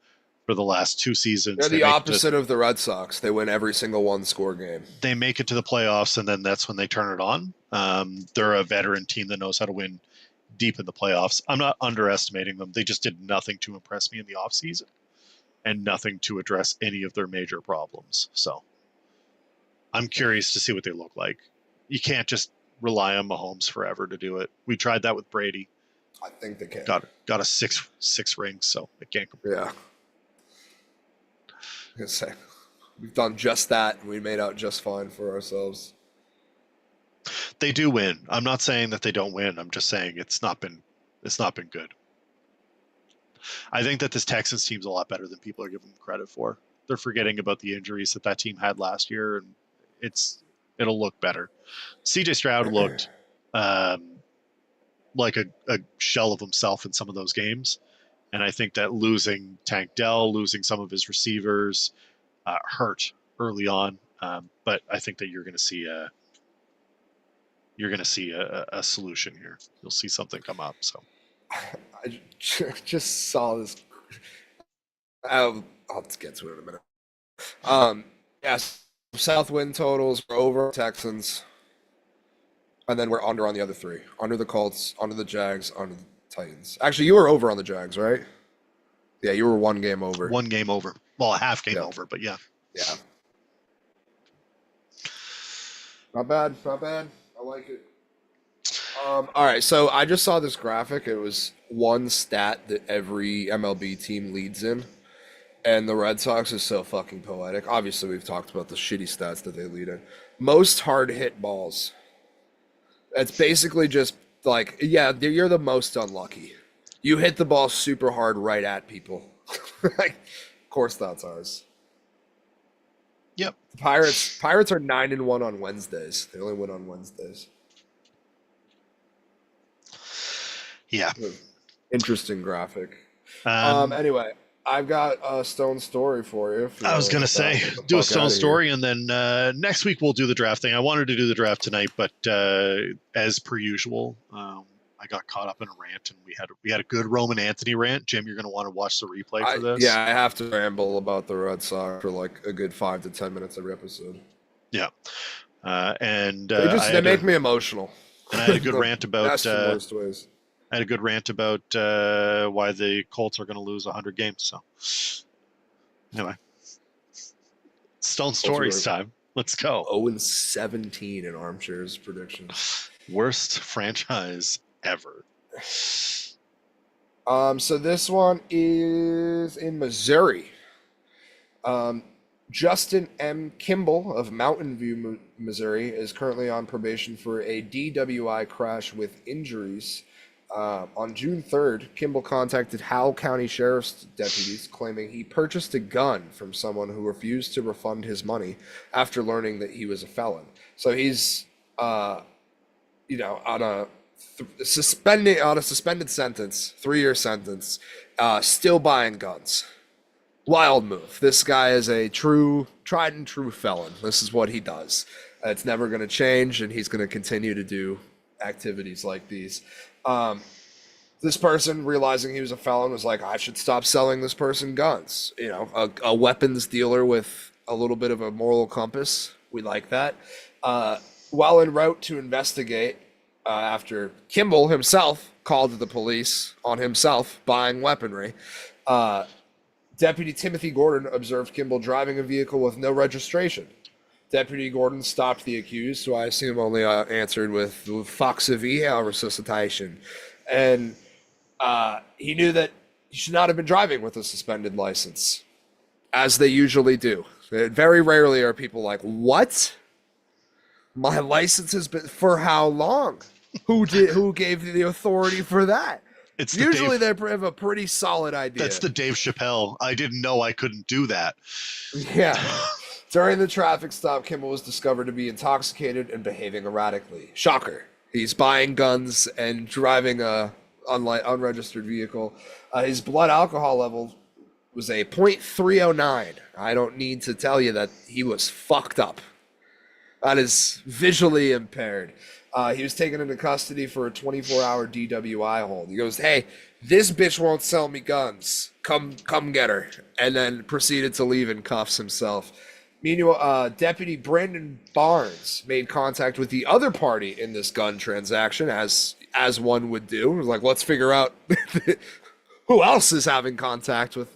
for the last 2 seasons. They're the opposite of the Red Sox. They win every single one-score game. They make it to the playoffs, and then that's when they turn it on. They're a veteran team that knows how to win deep in the playoffs. I'm not underestimating them. They just did nothing to impress me in the offseason and nothing to address any of their major problems. So I'm curious to see what they look like. You can't just rely on Mahomes forever to do it. We tried that with Brady. I think they can. Got a six rings, so it can't compare. Yeah. I was gonna say, we've done just that, and we made out just fine for ourselves. They do win. I'm not saying that they don't win. I'm just saying it's not been good. I think that this Texans team's a lot better than people are giving them credit for. They're forgetting about the injuries that team had last year, and it'll look better. CJ Stroud looked like a shell of himself in some of those games, and I think that losing Tank Dell, losing some of his receivers, hurt early on. But I think that you're going to see a solution here. You'll see something come up. So I just saw this. I'll get to it in a minute. Yes, South win totals were over Texans, and then we're under on the other 3. Under the Colts, under the Jags, under the Titans. Actually, you were over on the Jags, right? Yeah, you were 1 game over. 1 game over. Well, a half game over, but yeah. Yeah. Not bad, not bad. I like it. All right, so I just saw this graphic. It was one stat that every MLB team leads in, and the Red Sox is so fucking poetic. Obviously, we've talked about the shitty stats that they lead in. Most hard hit balls. It's basically just like, yeah, you're the most unlucky. You hit the ball super hard right at people. Like, of course, that's ours. Yep. Pirates are 9-1 on Wednesdays. They only win on Wednesdays. Yeah. Interesting graphic. Um, Anyway, I've got a Stone story for you. I was going to say, do a Stone story, and then next week we'll do the draft thing. I wanted to do the draft tonight, but as per usual, I got caught up in a rant, and we had a good Roman Anthony rant. Jim, you're going to want to watch the replay for this. Yeah, I have to ramble about the Red Sox for like a good 5 to 10 minutes every episode. Yeah, and they make me emotional. And I had a good rant about best and worst ways. I had a good rant about why the Colts are going to lose 100 games. So, anyway, Stone Stories time. Let's go. 0-17 in Armchair's predictions. Worst franchise ever. So this one is in Missouri. Justin M. Kimball of Mountain View, Missouri, is currently on probation for a DWI crash with injuries. On June 3rd, Kimball contacted Howell County Sheriff's deputies claiming he purchased a gun from someone who refused to refund his money after learning that he was a felon. So he's, on a suspended sentence, 3-year sentence, still buying guns. Wild move. This guy is a tried and true felon. This is what he does. It's never going to change, and he's going to continue to do activities like these. This person, realizing he was a felon, was like, I should stop selling this person guns. A weapons dealer with a little bit of a moral compass. We like that. While en route to investigate, after Kimball himself called the police on himself buying weaponry, Deputy Timothy Gordon observed Kimball driving a vehicle with no registration. Deputy Gordon stopped the accused, who I assume only answered with Fox Via resuscitation. And he knew that he should not have been driving with a suspended license, as they usually do. Very rarely are people like, what? My license has been for how long? Who gave you the authority for that? It's usually they have a pretty solid idea. That's the Dave Chappelle. I didn't know I couldn't do that. Yeah. During the traffic stop, Kimball was discovered to be intoxicated and behaving erratically. Shocker. He's buying guns and driving a unregistered vehicle. His blood alcohol level was a .309. I don't need to tell you that he was fucked up. That is visually impaired. He was taken into custody for a 24-hour DWI hold. He goes, hey, this bitch won't sell me guns. Come get her. And then proceeded to leave in cuffs himself. Meanwhile, Deputy Brandon Barnes made contact with the other party in this gun transaction, as one would do. It was like, let's figure out who else is having contact with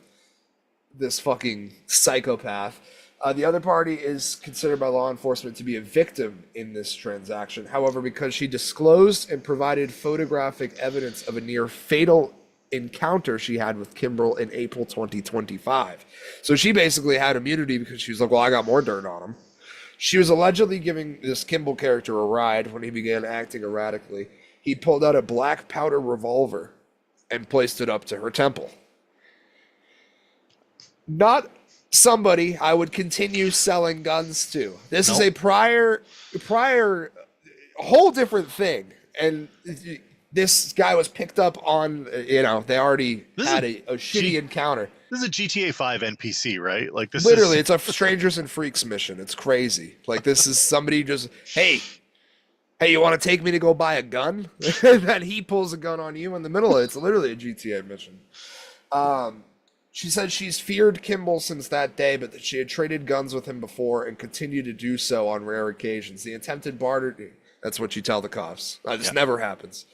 this fucking psychopath. The other party is considered by law enforcement to be a victim in this transaction. However, because she disclosed and provided photographic evidence of a near fatal encounter she had with Kimball in April 2025. So she basically had immunity because she was like, well, I got more dirt on him. She was allegedly giving this Kimball character a ride when he began acting erratically. He pulled out a black powder revolver and placed it up to her temple. Not somebody I would continue selling guns to. This is a prior, whole different thing. And this guy was picked up on, they already had a shitty encounter. This is a GTA 5 NPC, right? Like this literally, it's a Strangers and Freaks mission. It's crazy. Like this is somebody just, hey, you want to take me to go buy a gun? And then he pulls a gun on you in the middle of it. It's literally a GTA mission. She said she's feared Kimball since that day, but that she had traded guns with him before and continued to do so on rare occasions. The attempted That's what you tell the cops. This Yeah. never happens.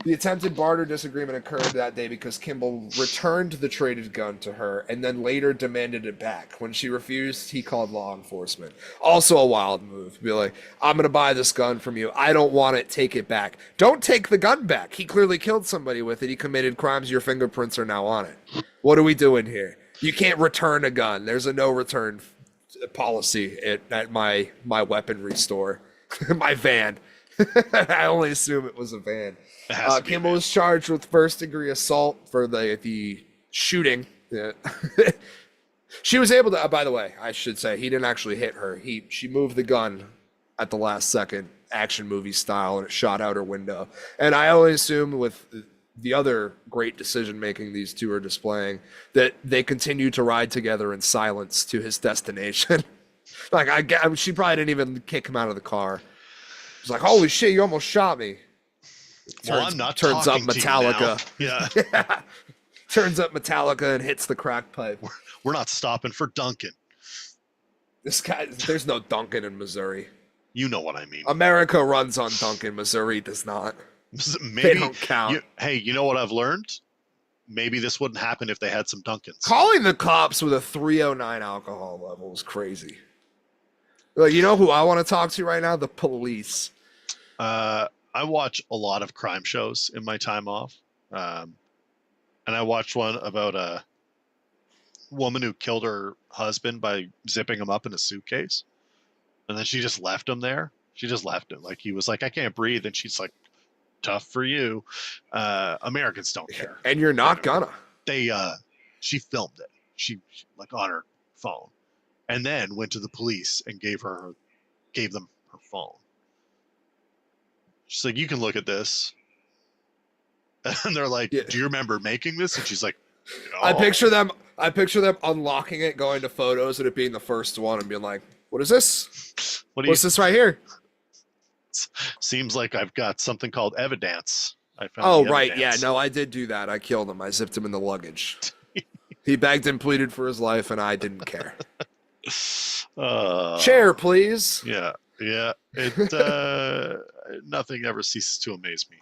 The attempted barter disagreement occurred that day because Kimball returned the traded gun to her and then later demanded it back. When she refused, he called law enforcement. Also a wild move. Be like, I'm going to buy this gun from you. I don't want it. Take it back. Don't take the gun back. He clearly killed somebody with it. He committed crimes. Your fingerprints are now on it. What are we doing here? You can't return a gun. There's a no return policy at my weaponry store. My van. I only assume it was a van. Kimball was charged with first-degree assault for the shooting. Yeah. She was able to. By the way, I should say he didn't actually hit her. She moved the gun at the last second, action movie style, and it shot out her window. And I only assume with the other great decision-making these two are displaying that they continue to ride together in silence to his destination. Like she probably didn't even kick him out of the car. It's like, holy shit, you almost shot me. I'm not turns up talking to you Metallica. now. Yeah. Turns up Metallica and hits the crack pipe. We're not stopping for Duncan. This guy, there's no Duncan in Missouri. You know what I mean. America runs on Duncan. Missouri does not. Maybe, they don't count. Hey, you know what I've learned? Maybe this wouldn't happen if they had some Duncans. Calling the cops with a 309 alcohol level is crazy. Like, you know who I want to talk to right now? The police. I watch a lot of crime shows in my time off. And I watched one about a woman who killed her husband by zipping him up in a suitcase. And then she just left him there. She just left him. Like, he was like, I can't breathe. And she's like, tough for you. Americans don't care. And you're not gonna. She filmed it. She like on her phone. And then went to the police and gave them her phone. She's like, you can look at this. And they're like, do you remember making this? And she's like, no. I picture them unlocking it, going to photos, and it being the first one, and being like, "What is this? What's this right here?" Seems like I've got something called evidence. I found right, yeah, no, I did do that. I killed him. I zipped him in the luggage. He begged and pleaded for his life, and I didn't care. Chair, please. Yeah. It nothing ever ceases to amaze me.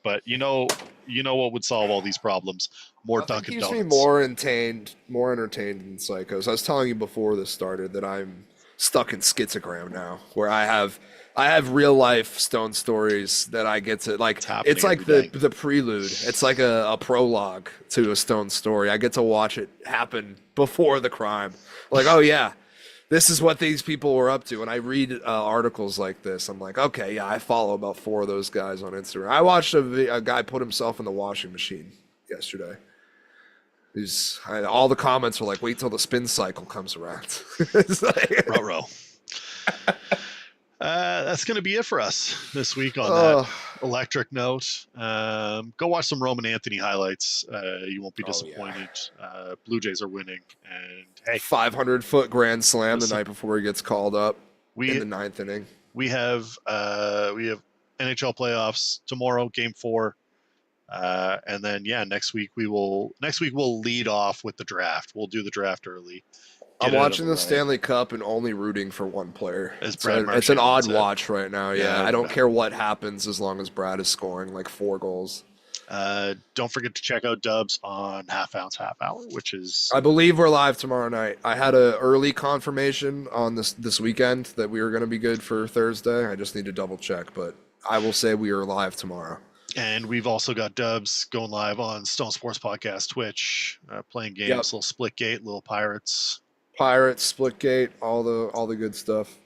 But you know what would solve all these problems? More Dunkin' Donuts. Keeps me more entertained than Psychos. I was telling you before this started that I'm stuck in schizogram now, where I have real life Stone stories that I get to like. It's like the prelude. It's like a prologue to a Stone story. I get to watch it happen before the crime. Like, oh yeah. This is what these people were up to. And I read articles like this. I'm like, okay, yeah, I follow about 4 of those guys on Instagram. I watched a guy put himself in the washing machine yesterday. All the comments were like, wait till the spin cycle comes around. It's like, Ruh-roh. That's going to be it for us this week on that electric note. Go watch some Roman Anthony highlights. You won't be disappointed. Yeah. Blue Jays are winning. And hey, 500-foot grand slam the night before he gets called up in the 9th inning. We have NHL playoffs tomorrow, Game 4. And then next week we'll lead off with the draft. We'll do the draft early. I'm watching the Stanley Cup and only rooting for one player. It's an odd watch right now. Yeah, I don't care what happens as long as Brad is scoring like 4 goals. Don't forget to check out Dubs on Half Ounce Half Hour, which is... I believe we're live tomorrow night. I had an early confirmation on this weekend that we were going to be good for Thursday. I just need to double check, but I will say we are live tomorrow. And we've also got Dubs going live on Stone Sports Podcast, Twitch, playing games, little Splitgate, little Pirates, Splitgate, all the good stuff.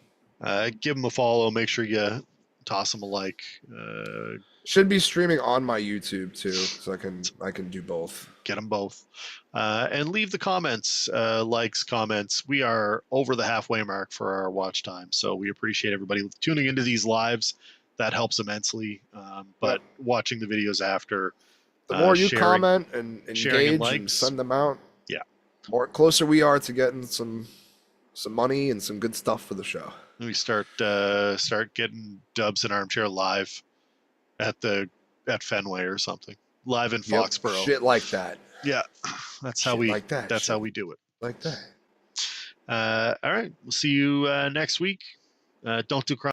Give them a follow. Make sure you toss them a like. Should be streaming on my YouTube too, so I can do both. Get them both, and leave the comments, likes, comments. We are over the halfway mark for our watch time, so we appreciate everybody tuning into these lives. That helps immensely. But watching the videos after, the more you sharing, comment and engage and send them out, more closer we are to getting some money and some good stuff for the show. We start getting Dubs in Armchair live at Fenway or something, live in Foxborough. Shit like that. Yeah, that's how we do it. Like that. All right, we'll see you next week. Don't do crime.